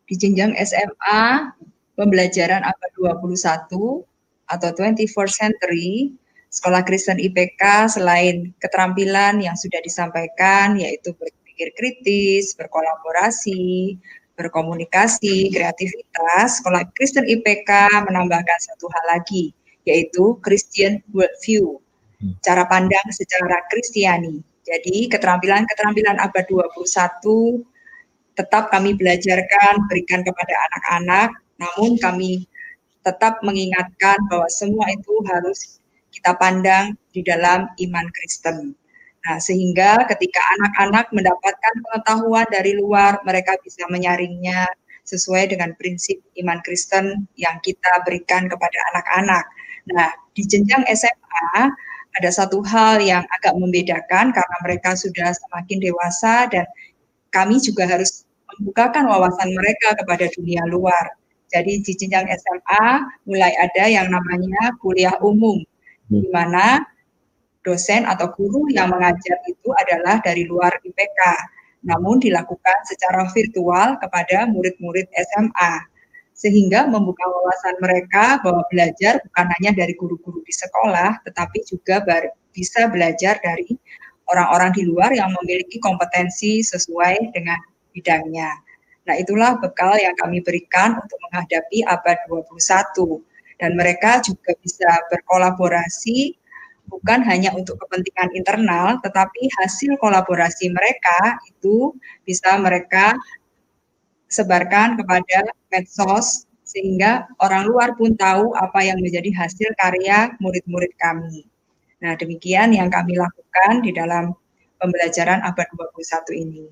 Di jenjang SMA, pembelajaran abad 21 atau 21st century, Sekolah Kristen IPK selain keterampilan yang sudah disampaikan, yaitu berpikir kritis, berkolaborasi, berkomunikasi, kreativitas, Sekolah Kristen IPK menambahkan satu hal lagi, yaitu Christian worldview, cara pandang secara Kristiani. Jadi keterampilan-keterampilan abad 21 tetap kami belajarkan, berikan kepada anak-anak, namun kami tetap mengingatkan bahwa semua itu harus kita pandang di dalam iman Kristen. Nah, sehingga ketika anak-anak mendapatkan pengetahuan dari luar, mereka bisa menyaringnya sesuai dengan prinsip iman Kristen yang kita berikan kepada anak-anak. Nah, di jenjang SMA ada satu hal yang agak membedakan karena mereka sudah semakin dewasa dan kami juga harus membukakan wawasan mereka kepada dunia luar. Jadi di jenjang SMA mulai ada yang namanya kuliah umum, di mana dosen atau guru yang mengajar itu adalah dari luar IPK, namun dilakukan secara virtual kepada murid-murid SMA, sehingga membuka wawasan mereka bahwa belajar bukan hanya dari guru-guru di sekolah, tetapi juga bisa belajar dari orang-orang di luar yang memiliki kompetensi sesuai dengan bidangnya. Nah, itulah bekal yang kami berikan untuk menghadapi abad 21. Dan mereka juga bisa berkolaborasi bukan hanya untuk kepentingan internal, tetapi hasil kolaborasi mereka itu bisa mereka sebarkan kepada medsos, sehingga orang luar pun tahu apa yang menjadi hasil karya murid-murid kami. Nah, demikian yang kami lakukan di dalam pembelajaran abad 21 ini.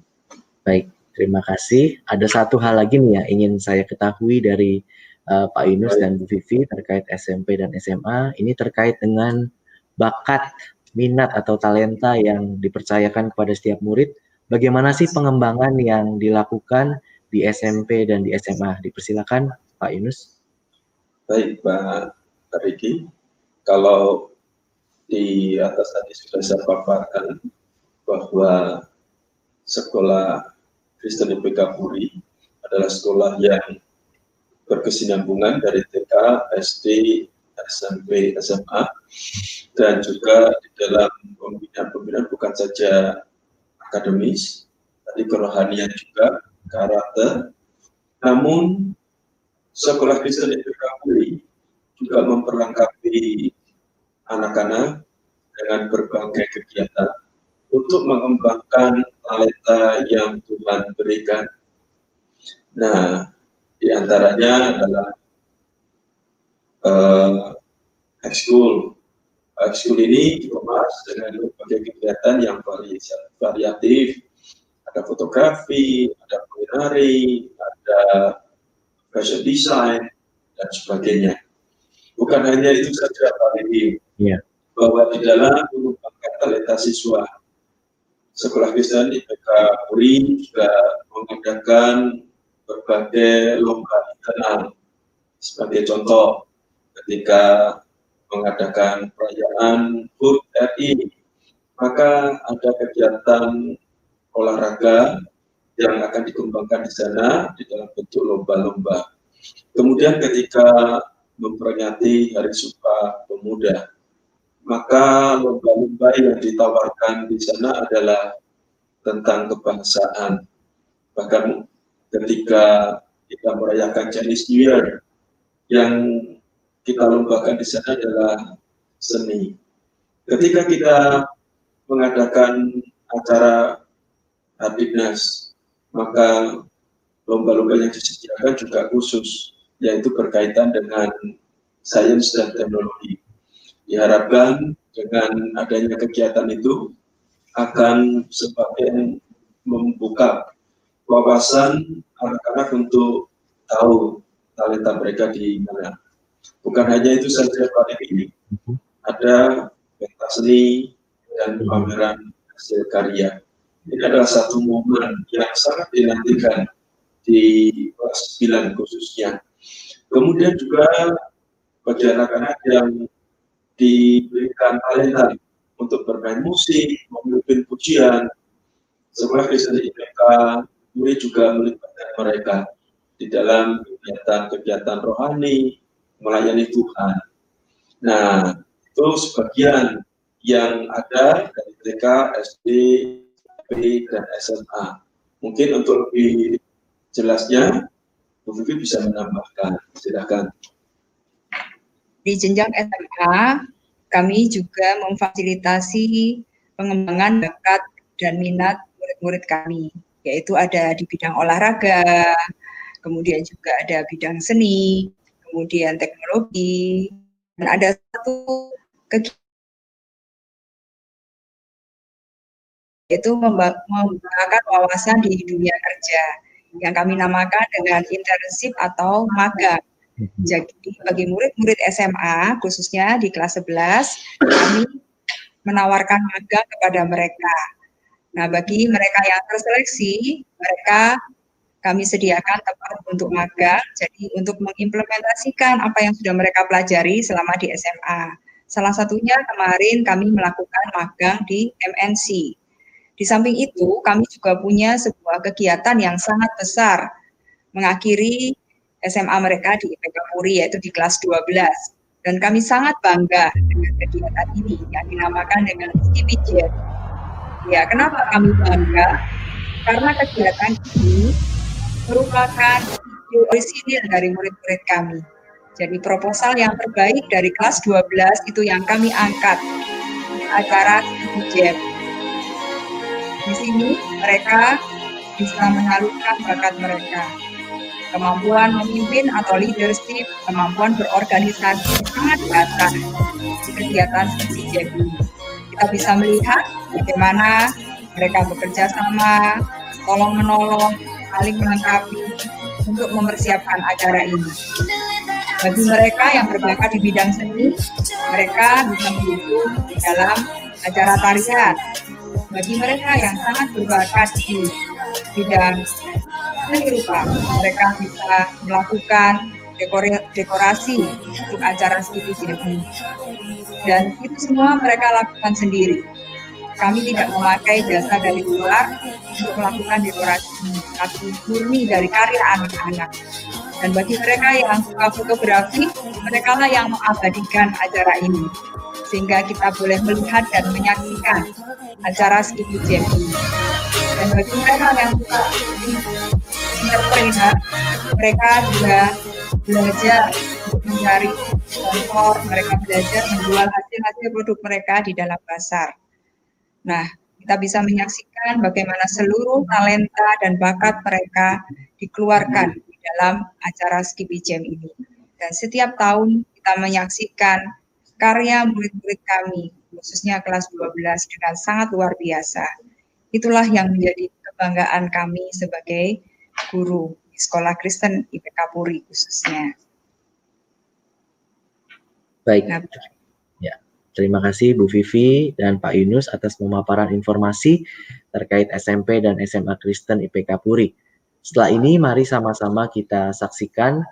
Baik, terima kasih. Ada satu hal lagi nih yang ingin saya ketahui dari Pak Yunus dan Bu Vivi terkait SMP dan SMA. Ini terkait dengan bakat, minat atau talenta yang dipercayakan kepada setiap murid. Bagaimana sih pengembangan yang dilakukan di SMP dan di SMA? Dipersilakan Pak Yunus. Baik, Pak Riki. Kalau di atas tadi sudah saya paparkan bahwa sekolah Kristen IPK Puri adalah sekolah yang berkesinambungan dari TK, SD, SMP, SMA, dan juga di dalam pembinaan bukan saja akademis, tadi kerohanian juga, karakter. Namun sekolah Kristen IPK Puri juga memperlengkapi anak-anak dengan berbagai kegiatan untuk mengembangkan talenta yang Tuhan berikan. Nah, di antaranya adalah ekskul. Ekskul ini dikemas dengan berbagai kegiatan yang variatif. Ada fotografi, ada kulinari, ada fashion design, dan sebagainya. Bukan hanya itu saja, Pak Riki, bahwa di dalam mengembangkan talenta siswa, Sekolah Kristen IPK Puri juga mengadakan berbagai lomba internal. Sebagai contoh, ketika mengadakan perayaan HUT RI, maka ada kegiatan olahraga yang akan dikembangkan di sana di dalam bentuk lomba-lomba. Kemudian ketika memperingati Hari Sumpah Pemuda, maka lomba-lomba yang ditawarkan di sana adalah tentang kebangsaan. Bahkan ketika kita merayakan Chinese New Year, yang kita lombakan di sana adalah seni. Ketika kita mengadakan acara Hardiknas, maka lomba-lomba yang disediakan juga khusus, yaitu berkaitan dengan sains dan teknologi. Diharapkan dengan adanya kegiatan itu akan semakin membuka wawasan anak-anak untuk tahu talenta mereka di mana. Bukan hanya itu saja, Pak Riki, ada pentas seni dan pameran hasil karya. Ini adalah satu momen yang sangat dinantikan di kelas 9 khususnya. Kemudian juga bagi anak-anak yang diberikan talenta untuk bermain musik, memimpin pujian, Sekolah Kristen IPK Puri juga melibatkan mereka di dalam kegiatan-kegiatan rohani, melayani Tuhan. Nah, itu sebagian yang ada dari TK, SD, SMP, dan SMA. Mungkin untuk lebih jelasnya, Bu Vivi bisa menambahkan. Silakan. Di jenjang SMA, kami juga memfasilitasi pengembangan bakat dan minat murid-murid kami, yaitu ada di bidang olahraga, kemudian juga ada bidang seni, kemudian teknologi, dan ada satu yaitu mengembangkan wawasan di dunia kerja yang kami namakan dengan internship atau magang. Jadi bagi murid-murid SMA khususnya di kelas 11 kami menawarkan magang kepada mereka. Nah, bagi mereka yang terseleksi, mereka kami sediakan tempat untuk magang, jadi untuk mengimplementasikan apa yang sudah mereka pelajari selama di SMA. Salah satunya kemarin kami melakukan magang di MNC. Di samping itu, kami juga punya sebuah kegiatan yang sangat besar mengakhiri SMA mereka di IPK Puri, yaitu di kelas 12. Dan kami sangat bangga dengan kegiatan ini yang dinamakan dengan Skippy Jet. Ya, kenapa kami bangga? Karena kegiatan ini merupakan ide orisinil dari murid-murid kami. Jadi proposal yang terbaik dari kelas 12 itu yang kami angkat di acara Skippy Jet. Di sini mereka bisa menyalurkan bakat mereka. Kemampuan memimpin atau leadership, kemampuan berorganisasi sangat diasah di kegiatan Skippy Jet ini. Kita bisa melihat bagaimana mereka bekerja sama, tolong-menolong, saling melengkapi untuk mempersiapkan acara ini. Bagi mereka yang berbakat di bidang seni, mereka bisa mendukung di dalam acara tarian. Bagi mereka yang sangat berbakat di bidang seni rupa, mereka bisa melakukan dekorasi untuk acara Skippy Jet ini. Dan itu semua mereka lakukan sendiri. Kami tidak memakai jasa dari luar untuk melakukan dekorasi ini, tapi murni dari karya anak-anak. Dan bagi mereka yang suka fotografi, mereka lah yang mengabadikan acara ini. Sehingga kita boleh melihat dan menyaksikan acara Skippy Jet ini. Dan bagi mereka yang suka entrepreneur, mereka juga belajar untuk mencari sponsor, mereka belajar menjual hasil-hasil produk mereka di dalam pasar. Nah, kita bisa menyaksikan bagaimana seluruh talenta dan bakat mereka dikeluarkan di dalam acara Skippy Jam ini. Dan setiap tahun kita menyaksikan karya murid-murid kami, khususnya kelas 12 dengan sangat luar biasa. Itulah yang menjadi kebanggaan kami sebagai guru di Sekolah Kristen IPK Puri khususnya. Baik, ya, terima kasih Bu Vivi dan Pak Yunus atas pemaparan informasi terkait SMP dan SMA Kristen IPK Puri. Setelah ini mari sama-sama kita saksikan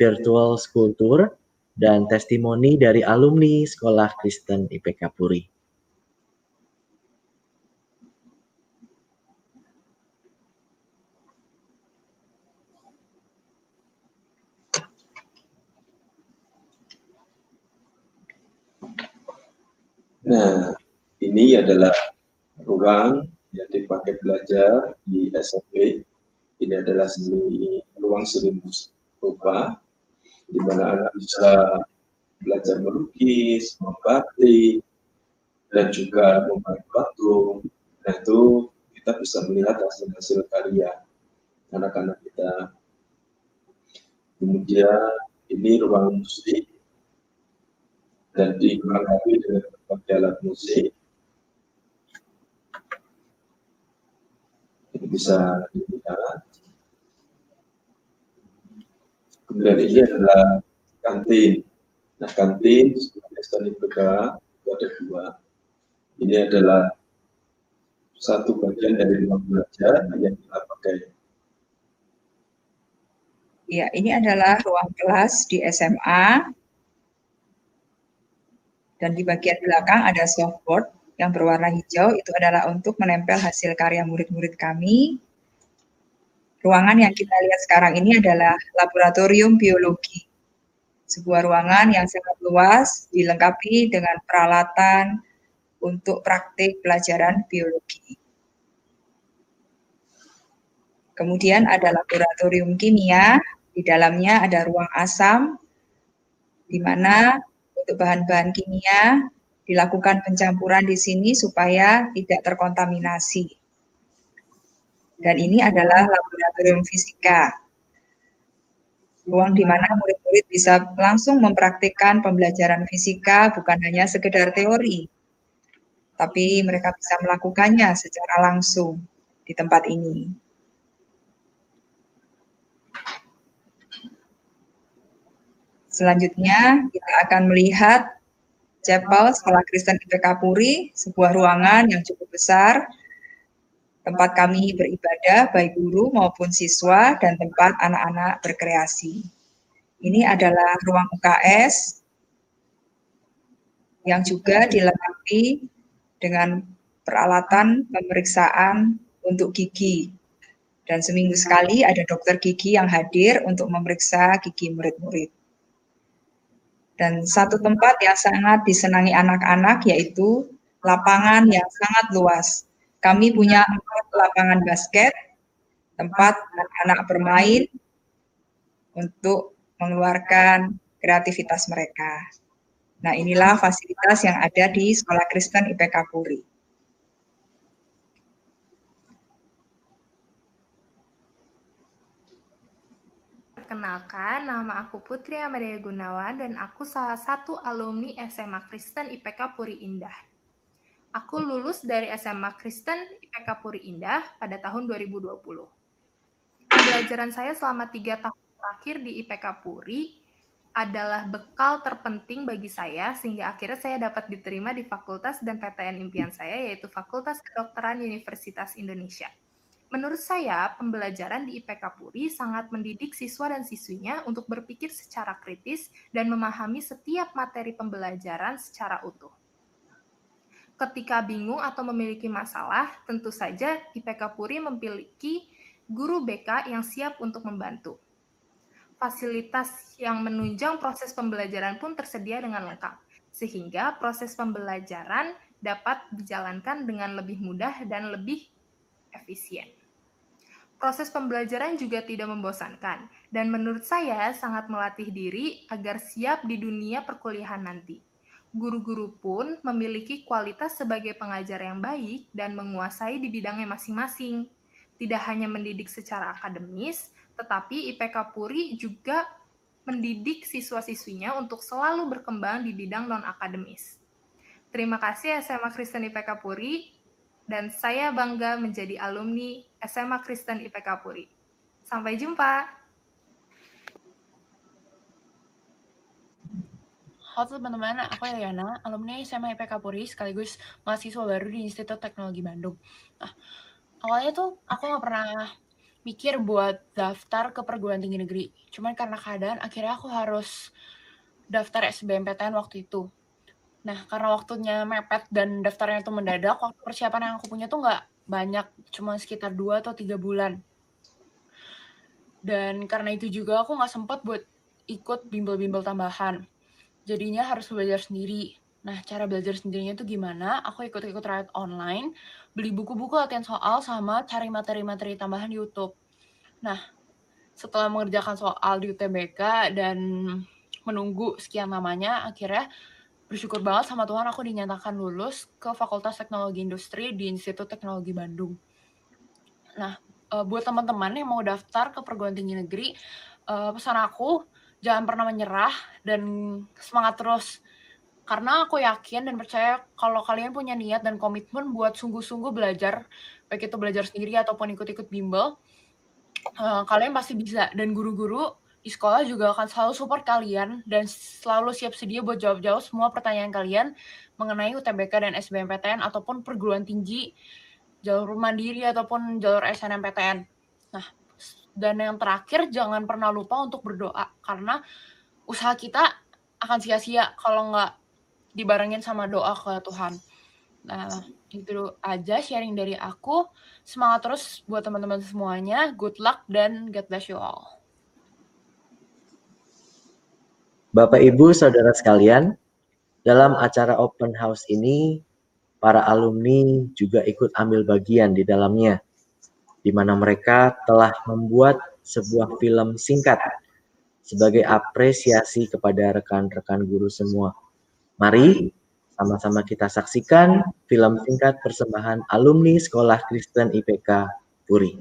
virtual school tour dan testimoni dari alumni Sekolah Kristen IPK Puri. Nah, ini adalah ruang yang dipakai belajar di SMP. Ini adalah ruang seni rupa, di mana anak bisa belajar melukis, membatik, dan juga membuat patung. Nah, itu kita bisa melihat hasil-hasil karya anak-anak kita. Kemudian ini ruang musik, dan dilengkapi dengan berbagai alat musik. Ini bisa dilihat. Kemudian ini adalah kantin. Nah, kantin sebagai Kristen IPK itu ada dua. Ini adalah satu bagian dari ruang belajar yang kita pakai. Ya, ini adalah ruang kelas di SMA. Dan di bagian belakang ada softboard yang berwarna hijau, itu adalah untuk menempel hasil karya murid-murid kami. Ruangan yang kita lihat sekarang ini adalah laboratorium biologi. Sebuah ruangan yang sangat luas, dilengkapi dengan peralatan untuk praktik pelajaran biologi. Kemudian ada laboratorium kimia, di dalamnya ada ruang asam, di mana untuk bahan-bahan kimia dilakukan pencampuran di sini supaya tidak terkontaminasi. Dan ini adalah laboratorium fisika. ruang di mana murid-murid bisa langsung mempraktikkan pembelajaran fisika bukan hanya sekedar teori, tapi mereka bisa melakukannya secara langsung di tempat ini. Selanjutnya, kita akan melihat Chapel Sekolah Kristen IPK Puri, sebuah ruangan yang cukup besar, tempat kami beribadah, baik guru maupun siswa, dan tempat anak-anak berkreasi. Ini adalah ruang UKS yang juga dilengkapi dengan peralatan pemeriksaan untuk gigi. Dan seminggu sekali ada dokter gigi yang hadir untuk memeriksa gigi murid-murid. Dan satu tempat yang sangat disenangi anak-anak yaitu lapangan yang sangat luas. Kami punya 4 lapangan basket, tempat anak-anak bermain untuk mengeluarkan kreativitas mereka. Nah, inilah fasilitas yang ada di Sekolah Kristen IPK Puri. Perkenalkan, nama aku Putri Amelia Gunawan dan aku salah satu alumni SMA Kristen IPK Puri Indah. Aku lulus dari SMA Kristen IPK Puri Indah pada tahun 2020. Pembelajaran saya selama 3 tahun terakhir di IPK Puri adalah bekal terpenting bagi saya sehingga akhirnya saya dapat diterima di fakultas dan PTN impian saya yaitu Fakultas Kedokteran Universitas Indonesia. Menurut saya, pembelajaran di IPK Puri sangat mendidik siswa dan siswinya untuk berpikir secara kritis dan memahami setiap materi pembelajaran secara utuh. Ketika bingung atau memiliki masalah, tentu saja IPK Puri memiliki guru BK yang siap untuk membantu. Fasilitas yang menunjang proses pembelajaran pun tersedia dengan lengkap, sehingga proses pembelajaran dapat dijalankan dengan lebih mudah dan lebih efisien. Proses pembelajaran juga tidak membosankan, dan menurut saya sangat melatih diri agar siap di dunia perkuliahan nanti. Guru-guru pun memiliki kualitas sebagai pengajar yang baik dan menguasai di bidangnya masing-masing. Tidak hanya mendidik secara akademis, tetapi IPK Puri juga mendidik siswa-siswinya untuk selalu berkembang di bidang non-akademis. Terima kasih SMA Kristen IPK Puri, dan saya bangga menjadi alumni SMA Kristen IPK Puri. Sampai jumpa. Halo teman-teman, aku Eliana, alumni SMA IPK Puri sekaligus mahasiswa baru di Institut Teknologi Bandung. Nah, awalnya tuh aku nggak pernah mikir buat daftar ke perguruan tinggi negeri. Cuman karena keadaan, akhirnya aku harus daftar SBMPTN waktu itu. Nah, karena waktunya mepet dan daftarnya tuh mendadak, waktu persiapan yang aku punya tuh nggak banyak, cuma sekitar 2 atau 3 bulan. Dan karena itu juga aku nggak sempat buat ikut bimbel-bimbel tambahan. Jadinya harus belajar sendiri. Nah, cara belajar sendirinya tuh gimana? Aku ikut-ikut riot online, beli buku-buku latihan soal, sama cari materi-materi tambahan di YouTube. Nah, setelah mengerjakan soal di UTBK dan menunggu sekian lamanya, akhirnya bersyukur banget sama Tuhan aku dinyatakan lulus ke Fakultas Teknologi Industri di Institut Teknologi Bandung. Nah, buat teman-teman yang mau daftar ke perguruan tinggi negeri, pesan aku jangan pernah menyerah dan semangat terus. Karena aku yakin dan percaya kalau kalian punya niat dan komitmen buat sungguh-sungguh belajar, baik itu belajar sendiri ataupun ikut-ikut bimbel, kalian pasti bisa. Dan guru-guru di sekolah juga akan selalu support kalian dan selalu siap sedia buat jawab-jawab semua pertanyaan kalian mengenai UTBK dan SBMPTN ataupun perguruan tinggi, jalur mandiri ataupun jalur SNMPTN. Nah, dan yang terakhir jangan pernah lupa untuk berdoa karena usaha kita akan sia-sia kalau nggak dibarengin sama doa ke Tuhan. Nah, itu aja sharing dari aku. Semangat terus buat teman-teman semuanya. Good luck dan God bless you all. Bapak, Ibu, Saudara sekalian, dalam acara open house ini, para alumni juga ikut ambil bagian di dalamnya, di mana mereka telah membuat sebuah film singkat sebagai apresiasi kepada rekan-rekan guru semua. Mari sama-sama kita saksikan film singkat persembahan alumni Sekolah Kristen IPK Puri.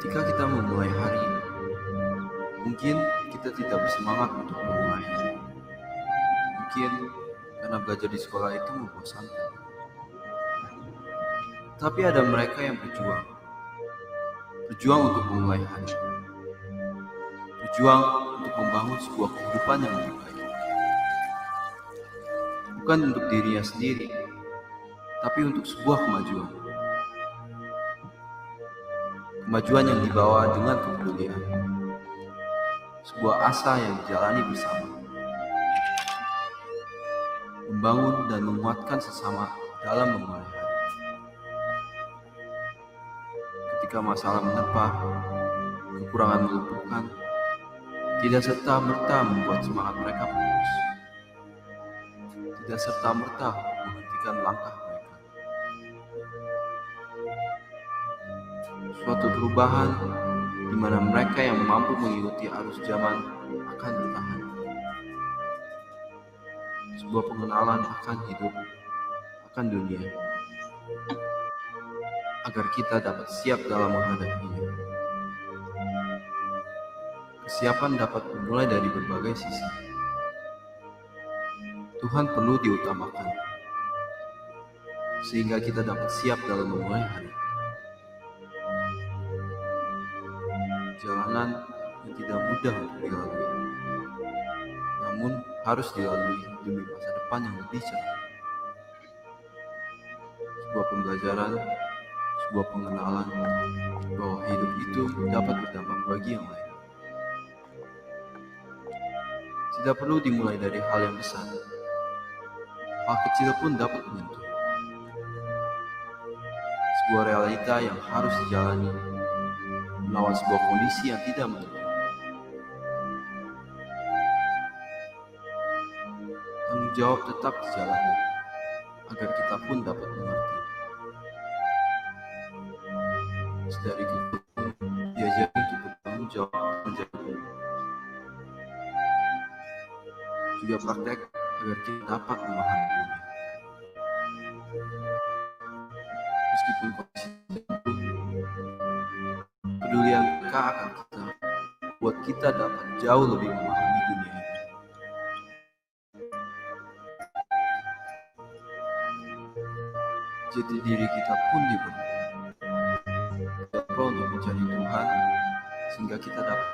Ketika kita memulai hari ini, mungkin kita tidak bersemangat untuk memulainya. Mungkin karena belajar di sekolah itu membosankan. Tapi ada mereka yang berjuang untuk memulai hari, berjuang untuk membangun sebuah kehidupan yang lebih baik. Bukan untuk dirinya sendiri, tapi untuk sebuah kemajuan. Kemajuan yang dibawa dengan kepedulian. Sebuah asa yang dijalani bersama. Membangun dan menguatkan sesama dalam memulai hari. Ketika masalah menerpa, kekurangan melumpuhkan, tidak serta-merta membuat semangat mereka pupus. Tidak serta-merta menghentikan langkah mereka. Suatu perubahan di mana mereka yang mampu mengikuti arus zaman akan bertahan. Sebuah pengenalan akan hidup, akan dunia, agar kita dapat siap dalam menghadapinya. Kesiapan dapat dimulai dari berbagai sisi. Tuhan perlu diutamakan, sehingga kita dapat siap dalam memulai hari. Jalanan yang tidak mudah untuk dilalui, namun harus dilalui demi masa depan yang lebih cerah. Sebuah pembelajaran, sebuah pengenalan bahwa hidup itu dapat berdampak bagi yang lain. Tidak perlu dimulai dari hal yang besar. Hal kecil pun dapat menyentuh. Sebuah realita yang harus dijalani melawan sebuah kondisi yang tidak menentu. Tanggung jawab tetap dijalani agar kita pun dapat mengerti. Sedari kecil pun diajari untuk bertanggung jawab menjadi. Juga praktek agar kita dapat memahami dunia. Meskipun kondisi tertentu, kepedulian mereka akan kita buat kita dapat jauh lebih memahami dunia ini. Jati diri kita pun dibentuk untuk mencari Tuhan, sehingga kita dapat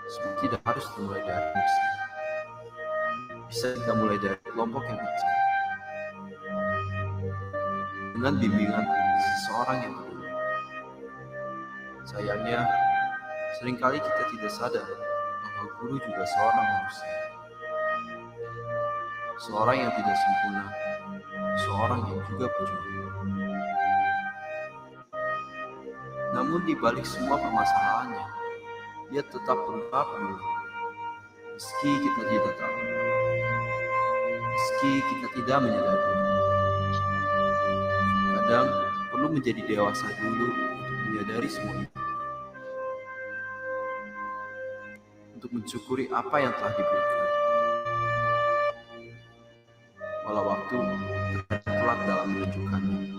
semua tidak harus dimulai dari besar. Bisa kita mulai dari kelompok yang kecil dengan bimbingan seseorang yang peduli. Sayangnya, seringkali kita tidak sadar bahwa guru juga seorang manusia. Seorang yang tidak sempurna, seorang yang juga berjuang. Namun di balik semua permasalahannya, dia tetap berusaha peduli. Meski kita tidak tahu, meski kita tidak menyadari. Kadang perlu menjadi dewasa dulu untuk menyadari semua itu. Untuk mensyukuri apa yang telah diberikan. Walau waktu telat dalam menunjukkannya.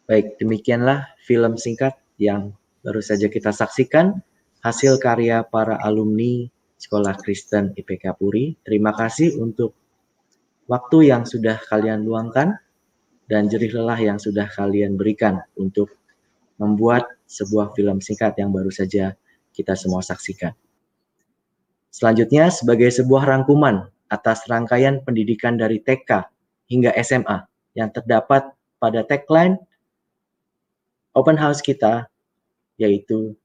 Baik, demikianlah film singkat yang baru saja kita saksikan, hasil karya para alumni Sekolah Kristen IPK Puri. Terima kasih untuk waktu yang sudah kalian luangkan dan jerih lelah yang sudah kalian berikan untuk membuat sebuah film singkat yang baru saja kita semua saksikan. Selanjutnya, sebagai sebuah rangkuman atas rangkaian pendidikan dari TK hingga SMA yang terdapat pada tagline open house kita, yaitu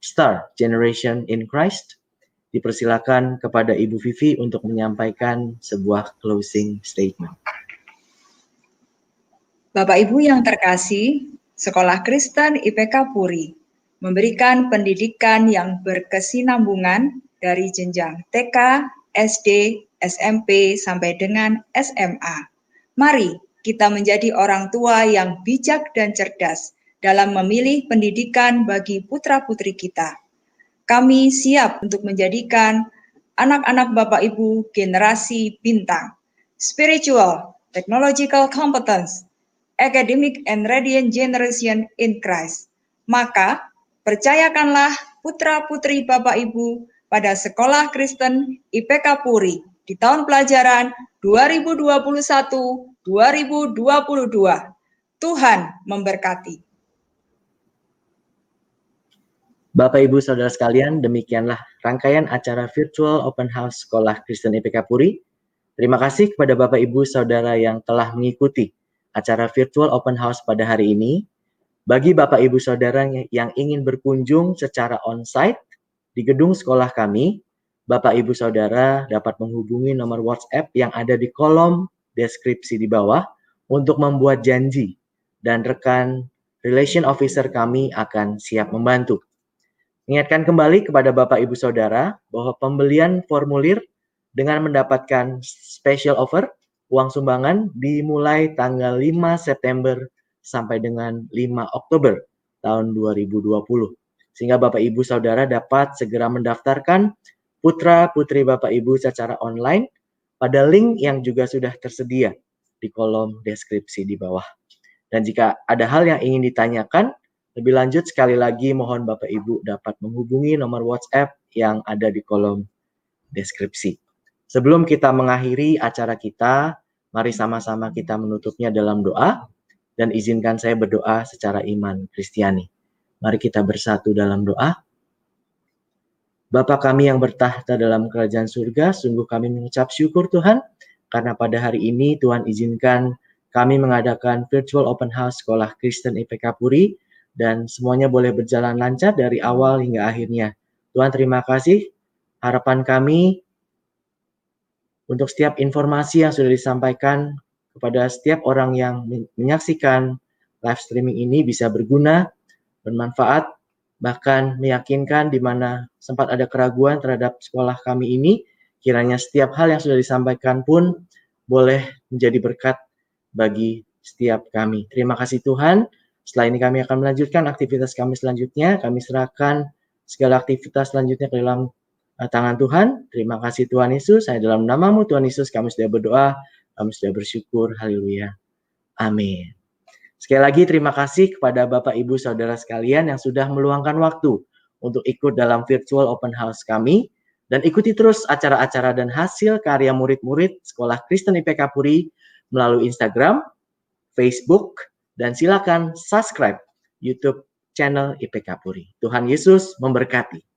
Star Generation in Christ, dipersilakan kepada Ibu Vivi untuk menyampaikan sebuah closing statement. Bapak Ibu yang terkasih, Sekolah Kristen IPK Puri memberikan pendidikan yang berkesinambungan dari jenjang TK, SD, SMP, sampai dengan SMA. Mari kita menjadi orang tua yang bijak dan cerdas dalam memilih pendidikan bagi putra-putri kita. Kami siap untuk menjadikan anak-anak Bapak Ibu generasi bintang, spiritual, technological competence, academic and radiant generation in Christ. Maka, percayakanlah putra-putri Bapak Ibu pada Sekolah Kristen IPK Puri di tahun pelajaran 2021-2022. Tuhan memberkati. Bapak Ibu Saudara sekalian, demikianlah rangkaian acara virtual open house Sekolah Kristen IPK Puri. Terima kasih kepada Bapak Ibu Saudara yang telah mengikuti acara virtual open house pada hari ini. Bagi Bapak Ibu Saudara yang ingin berkunjung secara on-site di gedung sekolah kami, Bapak Ibu Saudara dapat menghubungi nomor WhatsApp yang ada di kolom deskripsi di bawah untuk membuat janji, dan rekan relation officer kami akan siap membantu. Ingatkan kembali kepada Bapak Ibu Saudara bahwa pembelian formulir dengan mendapatkan special offer uang sumbangan dimulai tanggal 5 September sampai dengan 5 Oktober tahun 2020. Sehingga Bapak Ibu Saudara dapat segera mendaftarkan putra-putri Bapak Ibu secara online pada link yang juga sudah tersedia di kolom deskripsi di bawah. Dan jika ada hal yang ingin ditanyakan, lebih lanjut sekali lagi mohon Bapak Ibu dapat menghubungi nomor WhatsApp yang ada di kolom deskripsi. Sebelum kita mengakhiri acara kita, mari sama-sama kita menutupnya dalam doa, dan izinkan saya berdoa secara iman Kristiani. Mari kita bersatu dalam doa. Bapa kami yang bertahta dalam kerajaan surga, sungguh kami mengucap syukur Tuhan, karena pada hari ini Tuhan izinkan kami mengadakan virtual open house Sekolah Kristen IPK Puri, dan semuanya boleh berjalan lancar dari awal hingga akhirnya. Tuhan terima kasih. Harapan kami untuk setiap informasi yang sudah disampaikan kepada setiap orang yang menyaksikan live streaming ini bisa berguna, bermanfaat, bahkan meyakinkan di mana sempat ada keraguan terhadap sekolah kami ini, kiranya setiap hal yang sudah disampaikan pun boleh menjadi berkat bagi setiap kami. Terima kasih Tuhan. Setelah ini kami akan melanjutkan aktivitas kami selanjutnya. Kami serahkan segala aktivitas selanjutnya ke dalam tangan Tuhan. Terima kasih Tuhan Yesus. Hanya dalam namamu Tuhan Yesus kami sudah berdoa. Kami sudah bersyukur. Haleluya. Amin. Sekali lagi terima kasih kepada Bapak Ibu Saudara sekalian yang sudah meluangkan waktu untuk ikut dalam virtual open house kami, dan ikuti terus acara-acara dan hasil karya murid-murid Sekolah Kristen IPK Puri melalui Instagram, Facebook, dan silakan subscribe YouTube channel IPK Puri. Tuhan Yesus memberkati.